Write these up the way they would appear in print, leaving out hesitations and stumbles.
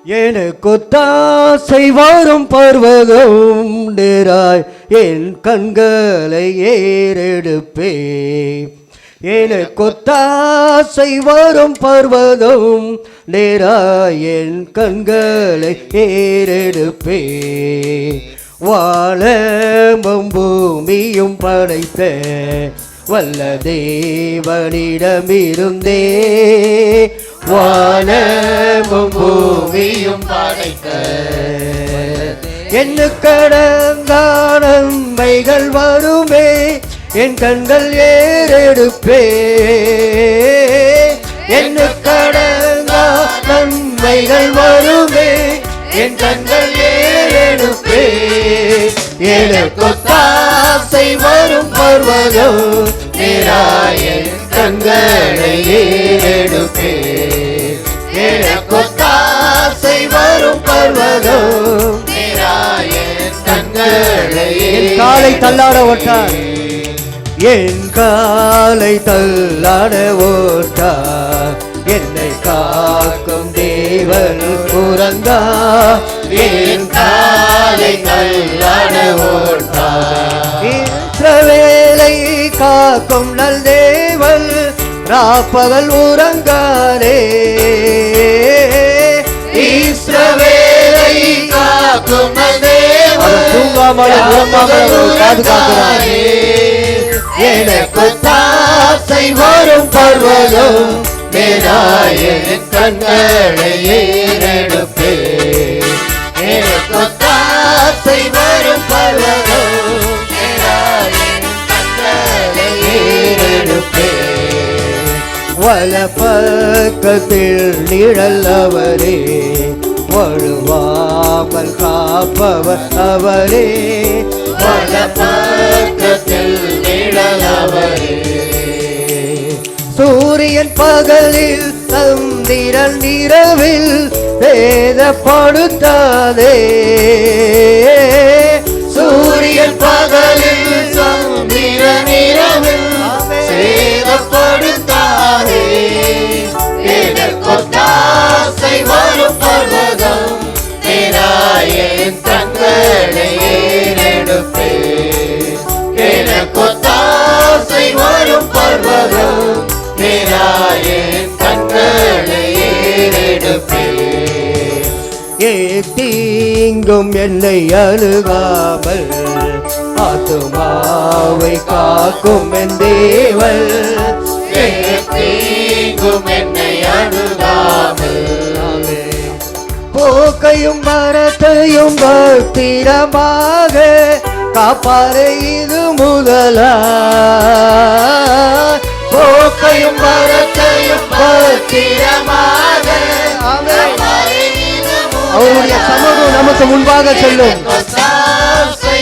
எனக்கொத்தாசை வரும் பர்வதம் நேராய் என் கண்களை ஏறெடுப்பே. எனக்கொத்தாசை வரும் பர்வதம் நேராய் என் கண்களை ஏறெடுப்பே. வானமும் பூமியும் படைத்த வல்ல தேவனிடமிருந்தே. வானமும் பூமியும் படைத்த என்ன கடந்தான நன்மைகள் வருமே என் கண்கள் ஏறெடுப்பே. என்ன கடந்தான நன்மைகள் வருமே என் கண்கள் ஏறெடுப்பே. எனக்கொத்தாசை வரும் பர்வதம் நேராய் என் கண்களை ஏறெடுப்பே. எனக்கொத்தாசை வரும் பர்வதம் நேராய் என் கண்களை என் காலை தள்ளாட ஓட்டார். என் காலை தள்ளாட ஓட்டார். என்னை காக்கும் தேவன் புறந்தா. என் காலை தள்ளாட ஓட்டார். இஸ்ரவேலை காக்கும் நல் தேவன் ராப்பகல் உறங்காரே. இஸ்ரவேலை காக்கும் நல் தேவன் தூங்காமல் பாதுகாக்கிறாரே. எனக்கொத்தாசை வரும் பர்வதம் நேராய் என் கண்களை ஏறெடுப்பே. எனக்கொத்தாசை வரும் பர்வதம் நேராய் என் கண்களை ஏறெடுப்பே. வலப்பக்கத்தில் நிழல் அவரே. வழுவாமல் காப்பவர் அவரே. வலப்பக்கத்தில் நிழல் அவரே. சூரியன் பகலில் சந்திரன் இரவில் வேதப்படுத்தாதே. சூரியன் பகலில் சந்திரன் இரவில் வேதப்படுத்தாதே. எனக்கொத்தாசை வரும் பர்வதம் நேராய் என் கண்களை ஏறெடுப்பே. எனக்கொத்தாசை வரும் பர்வதம் நேராய் என் கண்களை ஏறெடுப்பே. தீங்கும் என்னை அணுகாமல் ஆத்துமாவை காக்கும் என் தேவன். தீங்கும் என்னை அணுகாமல் போக்கையும் மரத்தையும் பத்திரமாக காப்பாரே இது முதலா. போக்கையும் மரத்தையும் பத்திரமாக அவருடைய சமூகம் நமக்கு முன்பாக செல்லும்.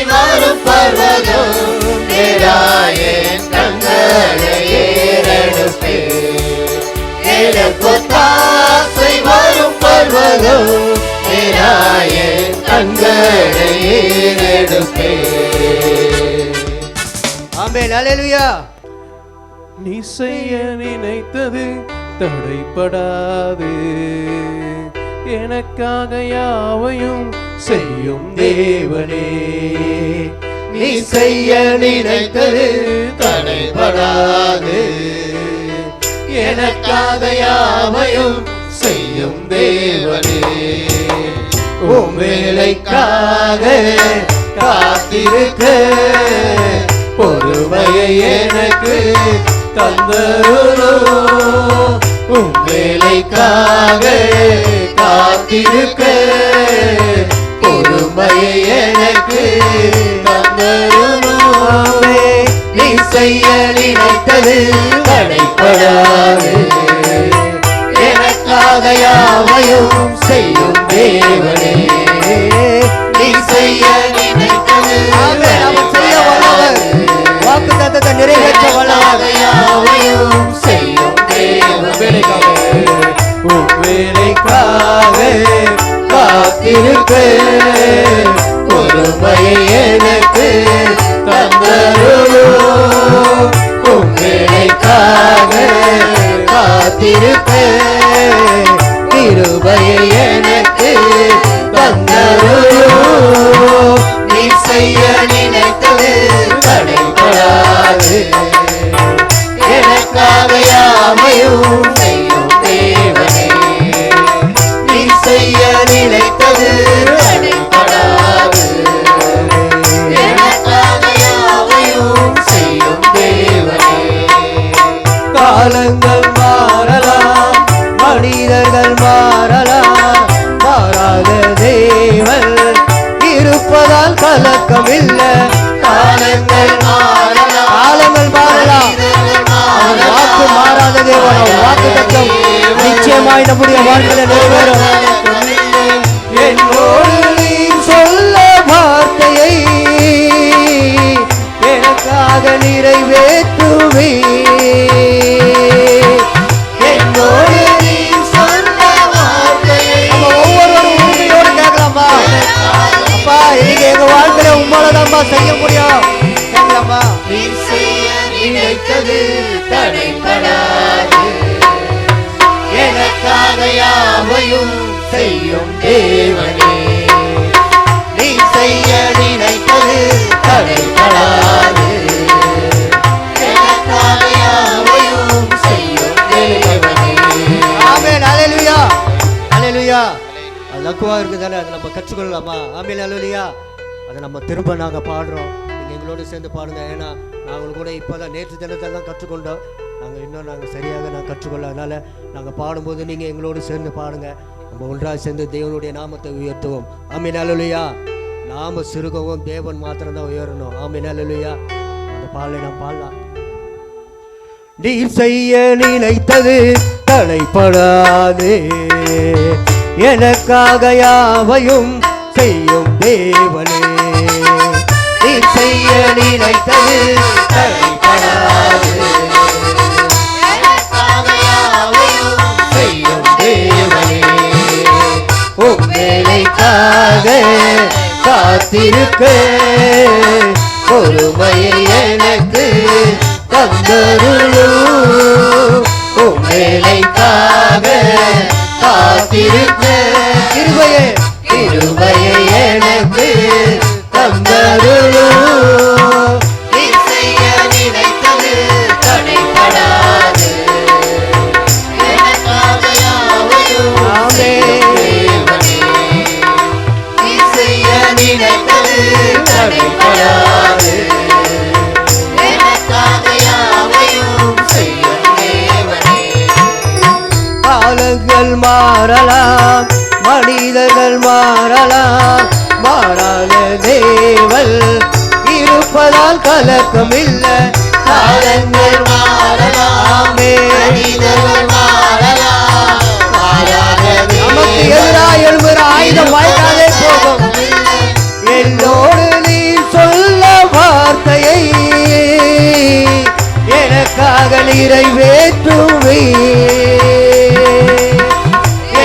வரும் பர்வதம் நேராய் என் கண்களை ஏறெடுப்பே. எனக்கொத்தாசை வரும் பர்வதம் நேராய் என் கண்களை ஏறெடுப்பே. ஆமென். அல்லேலூயா. நீ செய்ய நினைத்தது தடைப்படாது. எனக்காக யாவையும் செய்யும் தேவனே. நீ செய்ய நினைத்தது தடைப்படாது. எனக்காக யாவையும் செய்யும் தேவனே. உம் வேலைக்காக காத்திருக்க பொறுமையை எனக்கு தந்தருளும். உம் வேலைக்காக காத்திருக்க பொறுமையை எனக்கு தந்தருளும். நீ செய்ய நினைத்தது தடைப்படாது. எனக்காக யாவையும் செய்யும் தேவனே. நீ செய்ய நினைத்தது அவர் செய்ய வல்லவர். வாக்குத்தத்தத்தை நிறைவேற்ற வல்லவர். யாவையும் செய்யும் தேவனுக்காக உம் வேலைக்காக காத்திருக்க பொறுமையை எனக்கு தந்தருளும். உம் வேலைக்காக காத்திருக்க கிருபையை எனக்கு நம்முடைய வாழ்க்கையில நிறைவேறும். என்னோடு நீ சொல்ல வார்த்தையை எனக்காக நிறைவேற்றுவே. என்னோடு நீ சொல்ல வார்த்தையை நம்ம ஒவ்வொருவரும் உண்மையோடு கேட்கலாமா? அப்பா இன்னைக்கு எங்க வாழ்க்கையில உங்களாலதான்ப்பா செய்ய முடியும். கேட்கலாமா? நீ செய்ய நினைத்தது தடைபடாது, எனக்காக யாவையும் செய்யும் தேவனே. நீ செய்ய நினைத்தது தடைபடாது, எனக்காக யாவையும் செய்யும் தேவனே. ஆமென். ஹல்லேலூயா, ஹல்லேலூயா. அது லக்குவா இருக்குதானே, அதை நம்ம கற்றுக்கொள்ளலாமா? ஆமென், ஹல்லேலூயா. அதை நம்ம திரும்ப நாங்கள் பாடுறோம். நீங்கள் எங்களோடு சேர்ந்து பாடுங்க. ஏன்னா நாங்கள் கூட இப்போ தான் நேற்று தினத்தில் தான் கற்றுக்கொண்டோம். நாங்கள் சரியாக கற்றுக்கொள்ள. அதனால் நாங்கள் பாடும்போது நீங்கள் எங்களோடு சேர்ந்து பாடுங்க. நம்ம ஒன்றாக சேர்ந்து தேவனுடைய நாமத்தை உயர்த்துவோம். ஆமென், ஹல்லேலூயா. நாம சிறுகவும் தேவன் மாத்திரம்தான் உயரணும். ஆமென், ஹல்லேலூயா. அந்த பாடலை நாம் பாடலாம். நீ செய்ய நினைத்தது தடைபடாது, எனக்காக யாவையும் செய்யும் தேவனே. நீ செய்ய நினைத்தது தடைபடாது, எனக்காக யாவையும் செய்யும் தேவனே. உம் வேலைக்காக காத்திருக்க பொறுமையை எனக்கு தந்தருளும். உம் வேலைக்காக காத்திருக்க கிருபையை எனக்கு தந்தருளும். நீ செய்ய நினைத்தது தடைபடாது, எனக்காக யாவையும் செய்யும் தேவனே. நீ செய்ய நினைத்தது தடைபடாது, எனக்காக யாவையும் செய்யும் தேவனே. காலங்கள் மாறலாம், மனிதர்கள் மாறலாம், மாறாத தேவன் இருப்பதால் கலக்கம் இல்லை. காலங்கள் மாறலாம், மனிதர்கள் மாறலாம், மாறாத நமக்கு எதிராக எழும்புற ஆயுதம் வாய்க்காதே போகும். என்னோடு நீ சொல்ல வார்த்தையை எனக்காக நிறைவேற்றுவே.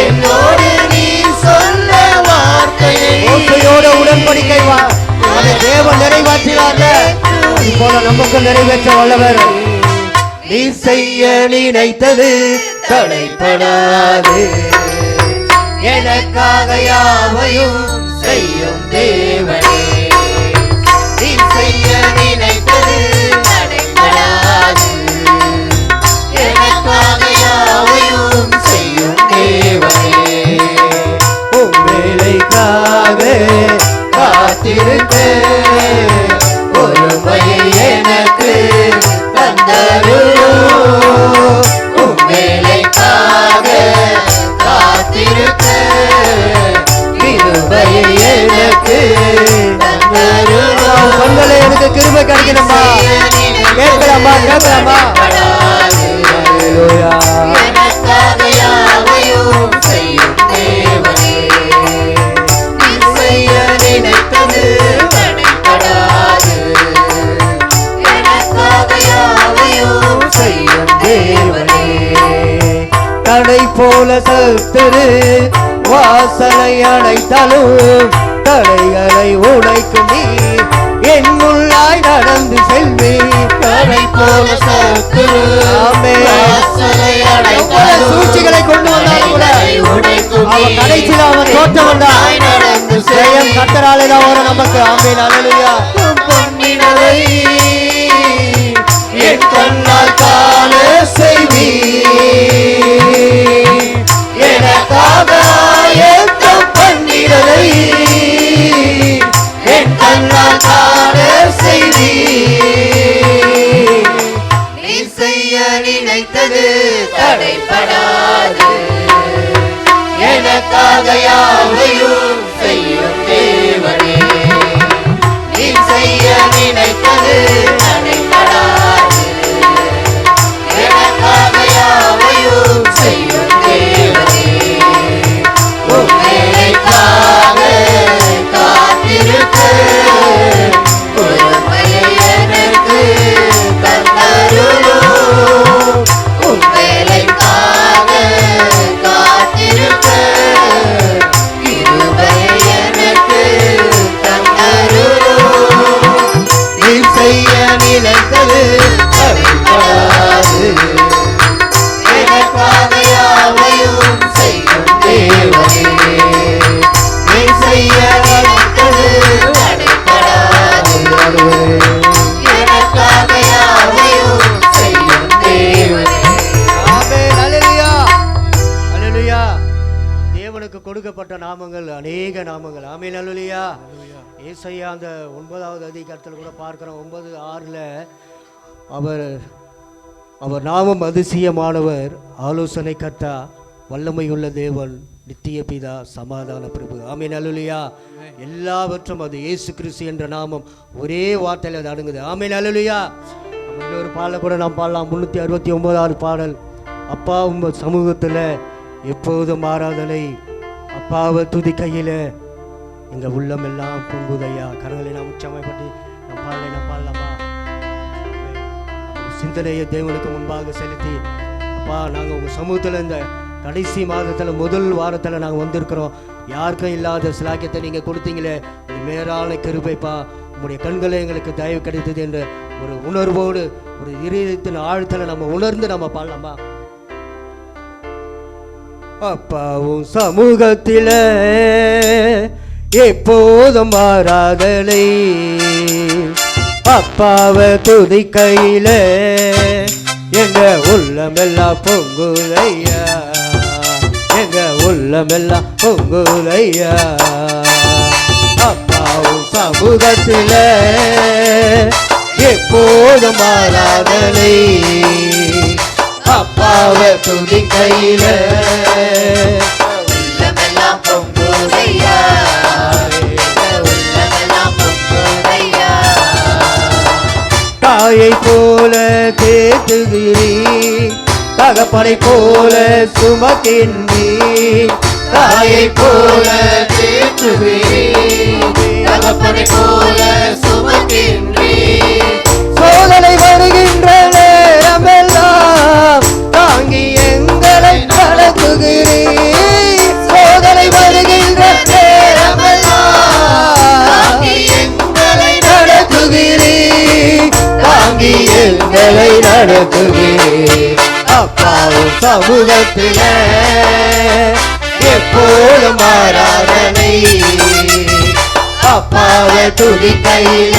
என்னோடு நீ சொல்ல வார்த்தையை மோசையோட உடன்படிக்கை அதை தேவன் நிறைவேற்றினார். அது போல நமக்கு நிறைவேற்ற வல்லவர். நீ செய்ய நினைத்தது தடைபடாது, எனக்காக யாவையும் செய்யும் தேவனே. நீ செய்ய நினைத்தது தடைபடாது, எனக்காக யாவையும் செய்யும் தேவனே. உம் வேலைக்காக காத்திருக்க பொறுமையை எனக்கு தந்தருளும். உம் வேலைக்காக காத்திருக்க கிருபையை எனக்கு தந்தருளும். கண்களை எனக்கு கிருபை கிடைக்கணுமா? கேட்கலாமா? கேட்கலாமா? ஹல்லேலூயா. எனக்காக யாவையும் செய்யும் தேவனே. நீ செய்ய நினைத்தது தடைபடாது, எனக்காக யாவையும் செய்யும் தேவனே. தடை போல சத்துரு வாசலை அடைத்தாலும் தடைகளை உடைக்கும் நீ என் முள்ளாய் நடந்து செல்வி. தடை போல சத்துரு வாசலை அடைத்தாலும் சூழ்ச்சிகளை கொண்டு வந்தாலும் கூட உடைக்கும் அவன் கடைசியில் அவன் தோற்றம் வந்தான். நடந்து ஜெயம் கர்த்தராலே தான் வரும் நமக்கு. ஆமென், ஹல்லேலூயா. பொன்னினவை என் கண்ணால் காண செய்வி. எனக்காக ஆயத்தம் பண்ணினதை என் கண்ணால் காண செய்வி. நீ செய்ய நினைத்தது தடைபடாது, எனக்காக யாவையும் செய்யும் தேவனே. நீ செய்ய நினைத்தது தடைபடாது, எனக்காக யாவையும் செய்யும் தேவனே. சொல்லப்பட்ட நாமங்கள் அநேக நாமங்கள். ஆமென் அல்லேலூயா. ஏசாயா அந்த 9வது அதிகாரத்தில் கூட பார்க்கிறோம். 9:6 அவர் நாமம் அதிசயமானவர், ஆலோசனை கர்த்தா, வல்லமையுள்ள தேவன், நித்திய பிதா, சமாதான பிரபு. ஆமென் அல்லேலூயா. எல்லாவற்றும் அது இயேசு கிறிஸ்து என்ற நாமம் ஒரே வார்த்தையில் அது அடங்குது. ஆமென் அல்லேலூயா. இன்னொரு பாடலை கூட நாம் பாடலாம். 369வது பாடல். அப்பா உங்க சமூகத்தில் எப்போதும் ஆராதனை, அப்பாவை துதிக்கையில் எங்கள் உள்ளம் எல்லாம் பொங்குதையா. கரங்களை நாம் உச்சமைப்பட்டு நம் பாடலாமா? சிந்தனையை தேவனுக்கு முன்பாக செலுத்தி, அப்பா நாங்கள் உங்கள் சமூகத்தில் இந்த கடைசி மாதத்தில் முதல் வாரத்தில் நாங்கள் வந்திருக்கிறோம். யாருக்கும் இல்லாத சிலாக்கியத்தை நீங்கள் கொடுத்தீங்களே, இது மேலான கிருபைப்பா. உங்களுடைய கண்களை எங்களுக்கு தயவு கிடைத்தது என்ற ஒரு உணர்வோடு, ஒரு இதயத்தின் ஆழத்தில் நம்ம உணர்ந்து நம்ம பாடலாமா? அப்பாவும் சமூகத்தில் எப்போதும் ஆராதனை, அப்பாவை துதிக்கையில எங்க உள்ளமெல்லாம் பொங்குதையா, எங்க உள்ளமெல்லாம் பொங்குதையா. அப்பாவும் சமூகத்தில் எப்போதும் ஆராதனை, அப்பாவை துதிக்கையில உள்ளமெல்லாம் பொங்குதையா, உள்ளமெல்லாம் பொங்குதையா. தாயை போல தேற்றுகிறீ, தகப்பனை போல சுமக்கின்றீ. தாயை போல தேற்றுகிறீ, தகப்பனை போல சுமக்கின்றீ. சோதனை வருகின்ற நேரமெல்லாம் தாங்கி எங்களை நடத்துகிறீ. சோதனை வருகின்ற நேரமெல்லாம் தாங்கி எங்களை நடத்துகிறீ, தாங்கி எங்களை நடத்துகிறீ. அப்பாவும் சமூகத்தில் எப்போதும் ஆராதனை, அப்பாவை துதிக்கையில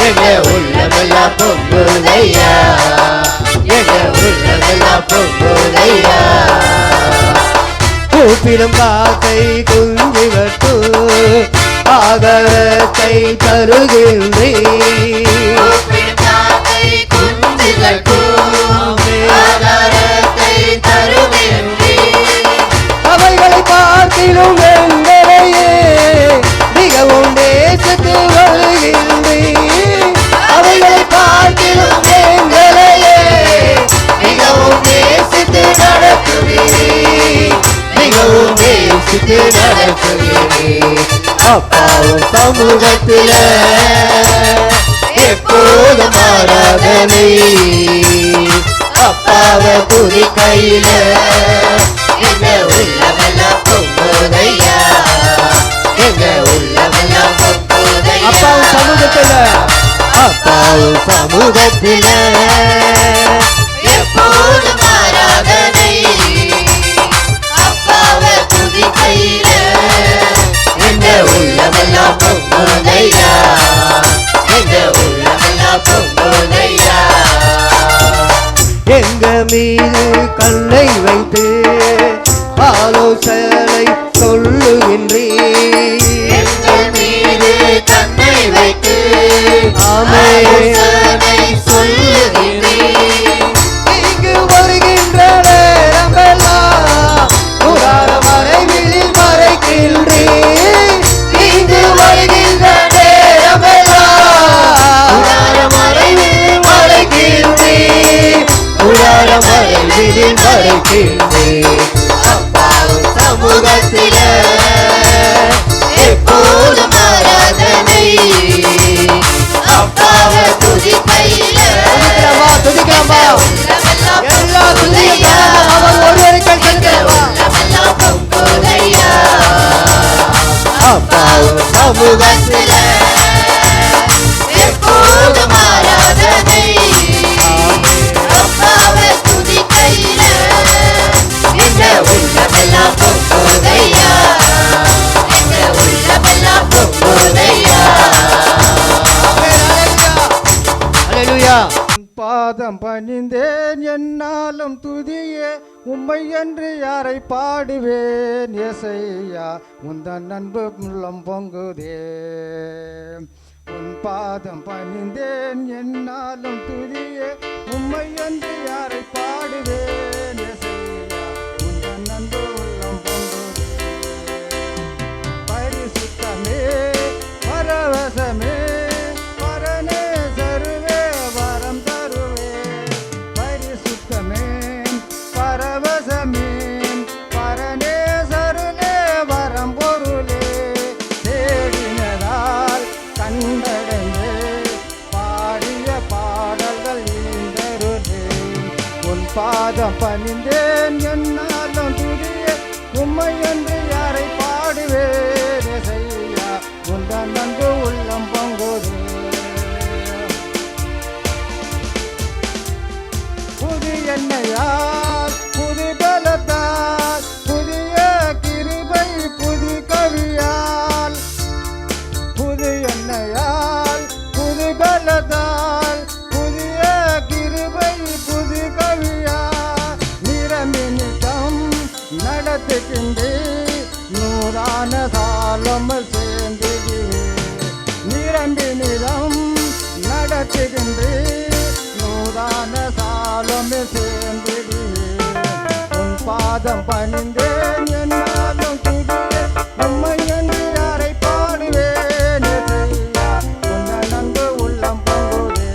எங்க உள்ளமெல்லாம் பொங்குதையா, எங்க உள்ளமெல்லாம் பொங்குதையா. கூப்பிடும் காக்கை குஞ்சுகட்டு ஆதரத்தை தருகின்றே, கூப்பிடுதாத்தை குஞ்சுகட்டும் ஆதாரத்தை தருகின்றே. அவைகளை பார்த்திலும் எங்களையே மிகவும் நேசித்து வருகின்றே. அவைகளை பார்த்திலும் எங்களையே மிகவும் நேசித்து நடத்துகிறீ, மிகவும் நேசித்து நடத்துகிறீ. அப்பாவும் சமூகத்தில் எப்போதும் ஆராதனை, அப்பாவை துதிக்கையில எங்க உள்ளமெல்லாம் பொங்குதையா, எங்க உள்ளமெல்லாம் பொங்குதையா. அப்பாவும் சமூகத்தில், அப்பாவும் சமூகத்தில் எப்போதும் ஆராதனை, அப்பாவை துதிக்கையில எங்க உள்ளமெல்லாம் பொங்குதையா, எங்க உள்ளமெல்லாம் பொங்குதையா. எங்க மீது கண்ணை வைத்து ஆலோசனை சொல்லுகின்றே. எங்கள் மீது கண்ணை வைத்து ஆமென். ஆலோசனை சொல்லுகிறீர். இங்கு வருகின்ற நேரமெல்லாம் புராண மறைவிலில் மறைக்கின்றே. இங்கு வருகின்ற நேரமெல்லாம் புராண மறைவில் மறைக்கின்றே, புராண மறைவிலில் மறைக்கின்றே. அப்பாவும் சமூகத்தில எப்போதும் ஆராதனை, அப்பாவை துதிக்கையில துதிக்கலாமா? உள்ளமெல்லாம் எல்லா துதியும் பொங்குதையா, அவர் ஒருவருக்கே எங்க செலுத்தலாமா? உள்ளமெல்லாம் பொங்குதையா. அப்பாவும் சமூகத்தில எப்போதும் ஆராதனை, அப்பாவை துதிக்கையில எங்க உள்ளமெல்லாம் பொங்குதையா, எங்க உள்ளமெல்லாம் பொங்குதையா. அல்லேலூயா. பாதம் பணிந்தேன் என்னாலும் துதியே உம்மை என்று யாரை பாடுவேன் ஏசையா உந்தன் அன்பு உள்ளம் பொங்குதே உன் பாதம் பணிந்தேன் என்னாலும் துதியே உம்மை என்று யாரை பாடுவேன் ஏசையா உந்தன் அன்பு உள்ளம் பொங்குதே பரிசுத்தமே பரவசமே பரனே சருவே வரம் தருவே பரிசுத்தமே பரவசமே பரனே சருளே வரம் பொருளே தேடினதால் கண்டடைந்தே பாடிய பாடல்கள் இந்தருளே உன் பாதம் பணிந்தேன் என்னாலும் துதியே உம்மை என்று யாரை பாடுவேன் ஏசையா உந்தன் அன்பு உள்ளம் பொங்குதே புது எண்ணெயால் புது பலத்தால் புதிய கிருபை புது கவியால் புது எண்ணெயால் புது பலத்தால் புதிய கிருபை புது கவியால் நிரமினிதம் நடத்துகின்றே நூறான சாலம் சேர்ந்துகிறே நிரம்பினிதம் நடத்துகின்றே நூறான சாலம் சேர்ந்துகிறே உன் பாதம் பணிந்தேன் என்னாலும் துதியே உம்மை என்று யாரை பாடுவேன் ஏசையா உந்தன் அன்பு உள்ளம் பொங்குதே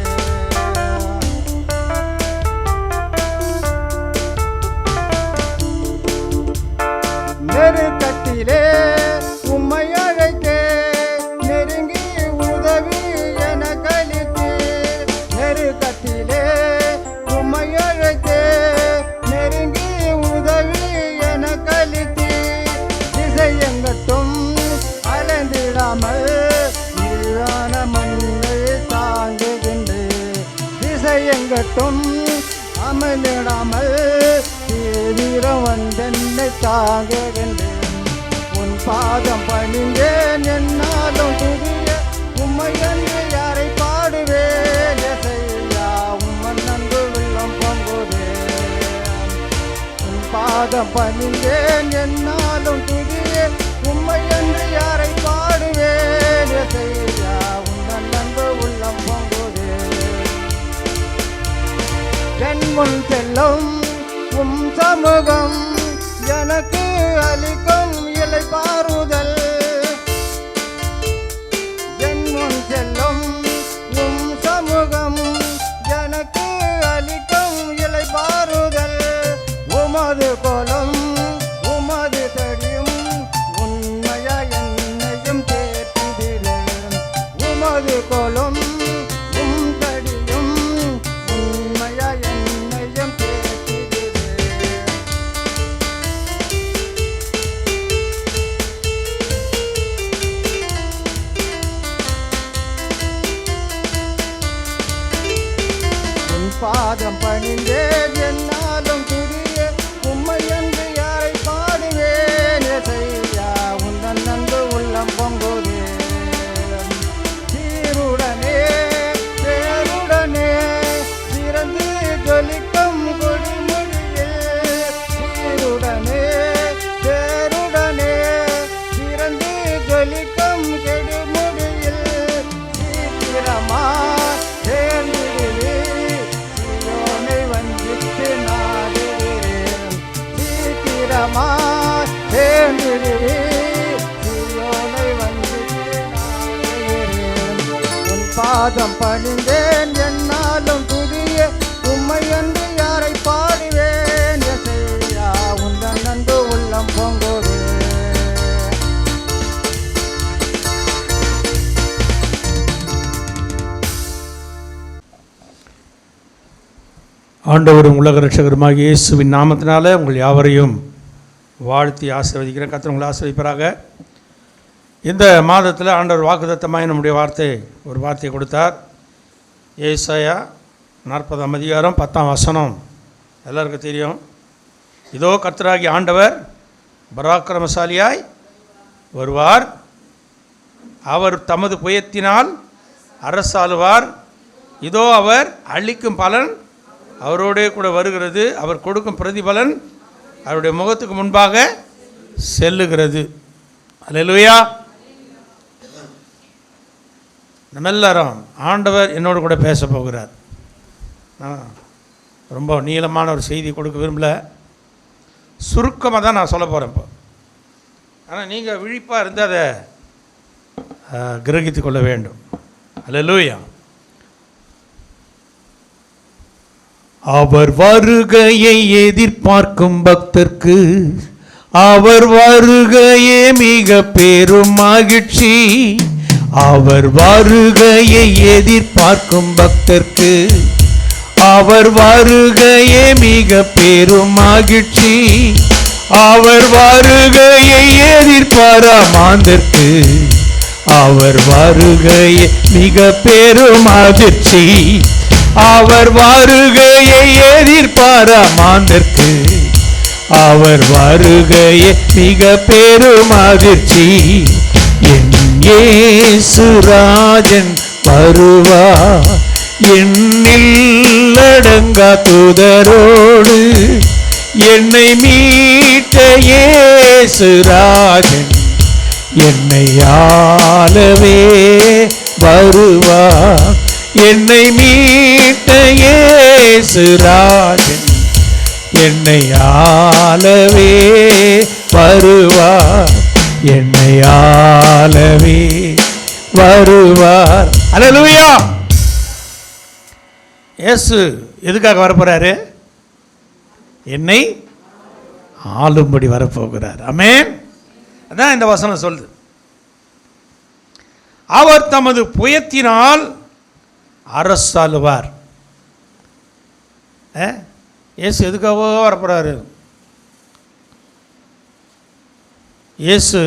நெருக்கத்திலே உம்மை அழைத்தே நெருங்கி உதவி என கழித்தே நெருக்கத்திலே உம்மை அழைத்தே நெருங்கி உதவி என கழித்தே திசையெங்கட்டும் அலைந்திடாமல் நீரான மண்ணை தாங்குகின்றே திசையெங்கட்டும் அமர்ந்திடாமல் தீவிரம் வந்தென்னை தாங்குகின்றேன் உன் பாதம் பணிந்தேன் என்னாலும் துதிய உம்மை என்று யாரை பாடுவேன் ஏசையா உம்மன் அன்பு வெள்ளம் பொங்குதே உன் பாதம் பணிந்தேன் என்னாலும் துதிய உம்மை என்று யாரை பாடுவேன் ஏசையா உம்மன் அன்பு உள்ளம் பொங்குதே என் முன் செல்லும் உம் சமூகம் எனக்கு அளிக்கும் இலை பாருதல் என் முன் செல்லும் உம் சமூகம் எனக்கு அளிக்கும் இலை பாருதல் உமது கோலம் உமது தடியும் உண்மையா என்னையும் தேற்றிடிலே உமது கோலம் உம் தடியும் உண்மையா என்னையும் தேற்றிடிலே உன் பாதம் பணிந்தேன் என்னாலும் துதிய உம்மை என்று யாரை பாடுவேன் ஏசையா உந்தன் அன்பு உள்ளம் பொங்குதே சீருடனே பேருடனே சிறந்து ஜொலிக்கும் கொடிமொழியில் சீருடனே பேருடனே சிறந்து ஜொலிக்கும் கெடுமொழியில் சீக்கிரமா சேர்ந்திடுவே சியோனை வஞ்சித்து நாடுகிறேன் சீக்கிரமா சேர்ந்திடுவே சியோனை வஞ்சித்து நாடுகிறேன் உன் பாதம் பணிந்தேன் என்னாலும் துதிய உம்மை என்று யாரை பாடுவேன் ஏசையா உந்தன் அன்பு உள்ளம் பொங்குதே ஆண்டவரும் உலக ரட்சகருமாகிய இயேசுவின் நாமத்தினால உங்கள் யாவரையும் வாழ்த்தி ஆசீர்வதிக்கிறேன். கர்த்தர் உங்களை ஆசீர்வதிப்பாராக. இந்த மாதத்தில் ஆண்டவர் வாக்குத்தத்தமாய் நம்முடைய ஒரு வார்த்தையை கொடுத்தார். ஏசாயா 40ஆம் அதிகாரம் 10ஆம் வசனம் எல்லாருக்கும் தெரியும். இதோ கர்த்தராகிய ஆண்டவர் பராக்கிரமசாலியாய் வருவார், அவர் தமது புயத்தினால் அரசாளுவார். இதோ அவர் அளிக்கும் பலன் அவரோடே கூட வருகிறது, அவர் கொடுக்கும் பிரதிபலன் அவருடைய முகத்துக்கு முன்பாக செல்லுகிறது. அல்லேலூயா. நம்ம எல்லாரும் ஆண்டவர் என்னோடு கூட பேச போகிறார். நான் ரொம்ப நீளமான ஒரு செய்தி கொடுக்க விரும்பல, சுருக்கமாக தான் நான் சொல்ல போகிறேன் இப்போ. ஆனால் நீங்கள் விழிப்பாக இருந்து அதை கிரகித்து கொள்ள வேண்டும். அல்லேலூயா. அவர் வருகையை எதிர்பார்க்கும் பக்தர்க்கு அவர் வருகையே மிக பெரும் மகிழ்ச்சி. அவர் வருகையை எதிர்பார்க்கும் பக்தர்க்கு அவர் வருகையே மிக பெரும் மகிழ்ச்சி. அவர் வருகையை எதிர்பாரா மாந்தர்க்கு அவர் வருகையே மிக பெரும் அதிர்ச்சி. அவர் வருகையை எதிர்பாரா மாந்தர்க்கு அவர் வருகையே மிக பெரும் அதிர்ச்சி. என் இயேசுராஜன் வருவார் எண்ணில் அடங்கா தூதரோடு. என்னை மீட்ட இயேசுராஜன் என்னை ஆளவே வருவார். என்னை மீட்ட இயேசுராஜன் என்னை ஆளவே வருவார். என்னை ஆளவே வருவார். அல்லேலூயா. இயேசு எதுக்காக வரப்போறாரு? என்னை ஆளும்படி வரப்போகிறார். ஆமென். அதான் இந்த வசனம் சொல்லுது. அவர் தமது புயத்தினால் அரசாளுவார். இயேசு எதுக்காக வரப்போறாரு? இயேசு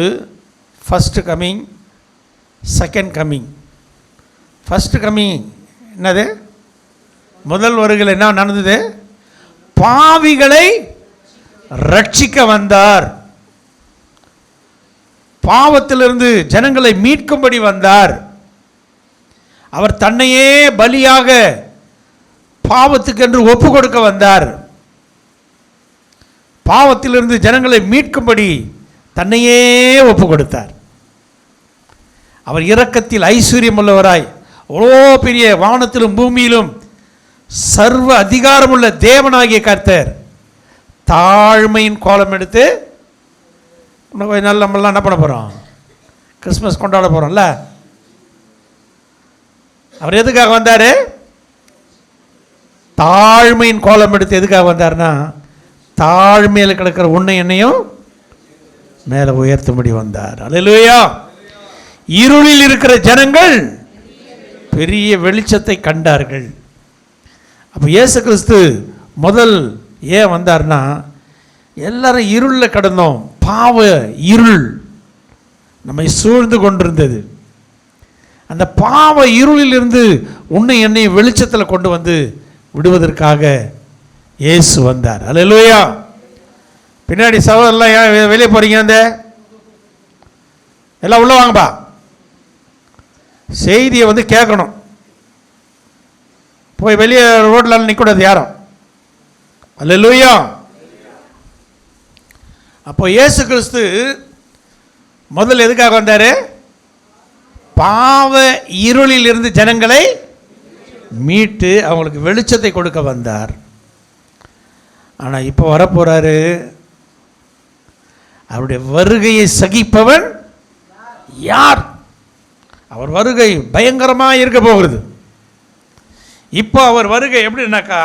first coming, second coming. First coming என்னது? முதல் வருகையில் என்ன நடந்தது? பாவிகளை ரட்சிக்க வந்தார். பாவத்திலிருந்து ஜனங்களை மீட்கும்படி வந்தார். அவர் தன்னையே பலியாக பாவத்துக்கென்று ஒப்பு கொடுக்க வந்தார். பாவத்திலிருந்து ஜனங்களை மீட்கும்படி தன்னையே ஒப்பு கொடுத்தார். அவர் இரக்கத்தில் ஐஸ்வர்யம் உள்ளவராய், அவ்வளோ பெரிய வானத்திலும் பூமியிலும் சர்வ அதிகாரமுள்ள தேவனாகிய கர்த்தர் தாழ்மையின் கோலம் எடுத்து, இன்னும் கொஞ்ச நாள் நம்மளாம் என்ன பண்ண போகிறோம்? கிறிஸ்மஸ் கொண்டாட போகிறோம்ல. அவர் எதுக்காக வந்தார்? தாழ்மையின் கோலம் எடுத்து எதுக்காக வந்தார்னா, தாழ்மையில் கிடக்கிற உன்னை என்னையும் மேலே உயர்த்தும்படி வந்தார். அல்லேலூயா. இருளில் இருக்கிற ஜனங்கள் பெரிய வெளிச்சத்தை கண்டார்கள். அப்போ இயேசு கிறிஸ்து முதல் ஏன் வந்தார்னா, எல்லாரும் இருளில் கடந்தோம். பாவ இருள் நம்மை சூழ்ந்து கொண்டிருந்தது. அந்த பாவ இருளிலிருந்து உன்னை என்னை வெளிச்சத்தில் கொண்டு வந்து விடுவதற்காக இயேசு வந்தார். அல்லேலூயா. பின்னாடி சகோதரர்லாம் ஏன் வெளியே போறீங்க? அந்த எல்லாம் உள்ள வாங்கப்பா. செய்தியை வந்து கேட்கணும். போய் வெளியே ரோட்டில் நிற்கக்கூடாது யாரும். அல்லேலூயா. அப்போ இயேசு கிறிஸ்து முதல்ல எதுக்காக வந்தார்? பாவ இருளில் இருந்து ஜனங்களை மீட்டு அவங்களுக்கு வெளிச்சத்தை கொடுக்க வந்தார். ஆனால் இப்போ வரப்போறாரு, அவருடைய வருகையை சகிப்பவன் யார்? அவர் வருகை பயங்கரமாக இருக்க போகிறது. இப்போ அவர் வருகை எப்படின்னாக்கா,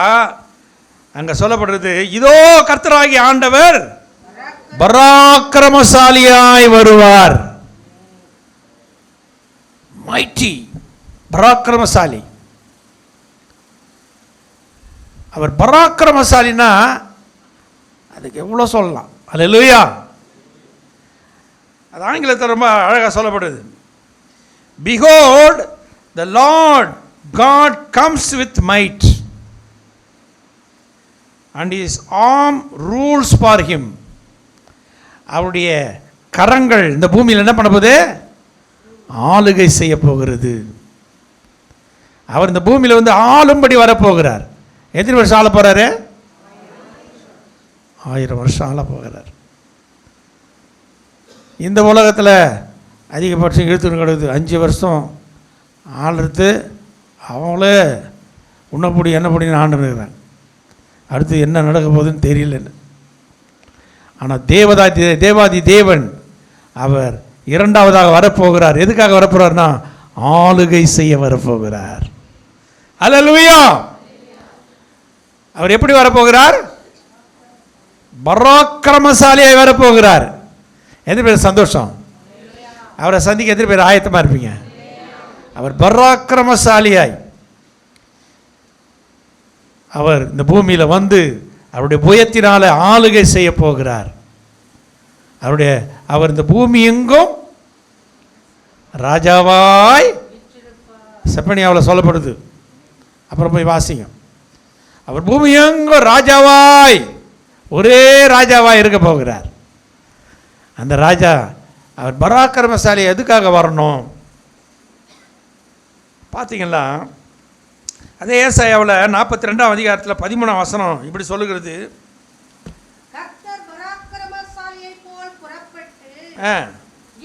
அங்கே சொல்லப்படுறது, இதோ கர்த்தராகிய ஆண்டவர் பராக்கிரமசாலியாய் வருவார். மைட்டி, பராக்கிரமசாலி. அவர் பராக்கிரமசாலினா அதுக்கு எவ்வளோ சொல்லலாம். அல்லேலூயா. அது ஆங்கிலத்தில் ரொம்ப அழகாக சொல்லப்படுது. Behold, the Lord God comes with might, and his arm rules for him. அவருடைய கரங்கள் இந்த பூமியில் என்ன பண்ண போகுது? ஆளுகை செய்ய போகிறது. அவர் இந்த பூமியில் வந்து ஆளும்படி வரப்போகிறார். எத்தனை வருஷம் ஆள போறாரு? 1000 வருஷம் ஆள போகிறார். இந்த உலகத்தில் அதிகபட்சம் இழுத்துன்னு கிடக்குது 5 வருஷம் ஆளுறது. அவங்களே உன்னப்படி என்னப்படின்னு ஆண்டுருக்கிறாங்க. அடுத்து என்ன நடக்க போகுதுன்னு தெரியலன்னு. ஆனால் தேவாதி தேவன் அவர் இரண்டாவதாக வரப்போகிறார். எதுக்காக வரப்போகிறார்னா ஆளுகை செய்ய வரப்போகிறார். அல்லேலூயா. அவர் எப்படி வரப்போகிறார்? பராக்கிரமசாலியாய் வரப்போகிறார். எத்தனை பேர் சந்தோஷம்? அவரை சந்திக்க எத்தனை பேர் ஆயத்தமாக இருப்பீங்க? அவர் பராக்கிரமசாலியாய் அவர் இந்த பூமியில் வந்து அவருடைய புயத்தினால ஆளுகை செய்ய போகிறார். அவர் இந்த பூமி எங்கும் ராஜாவாய், செப்பனியாவில் சொல்லப்படுது, அப்புறம் போய் வாசிங்க. அவர் பூமி எங்கும் ராஜாவாய், ஒரே ராஜாவாய் இருக்க போகிறார். அந்த ராஜா அவர் பராக்கிரமசாலி எதுக்காக வரணும் பார்த்தீங்களா? அதே ஏசாயாவில் 42ஆம் அதிகாரத்தில் 13ஆம் வசனம் இப்படி சொல்லுகிறது. கர்த்தர் பராக்கிரமசாலியைப் போல் புறப்பட்டு ஆ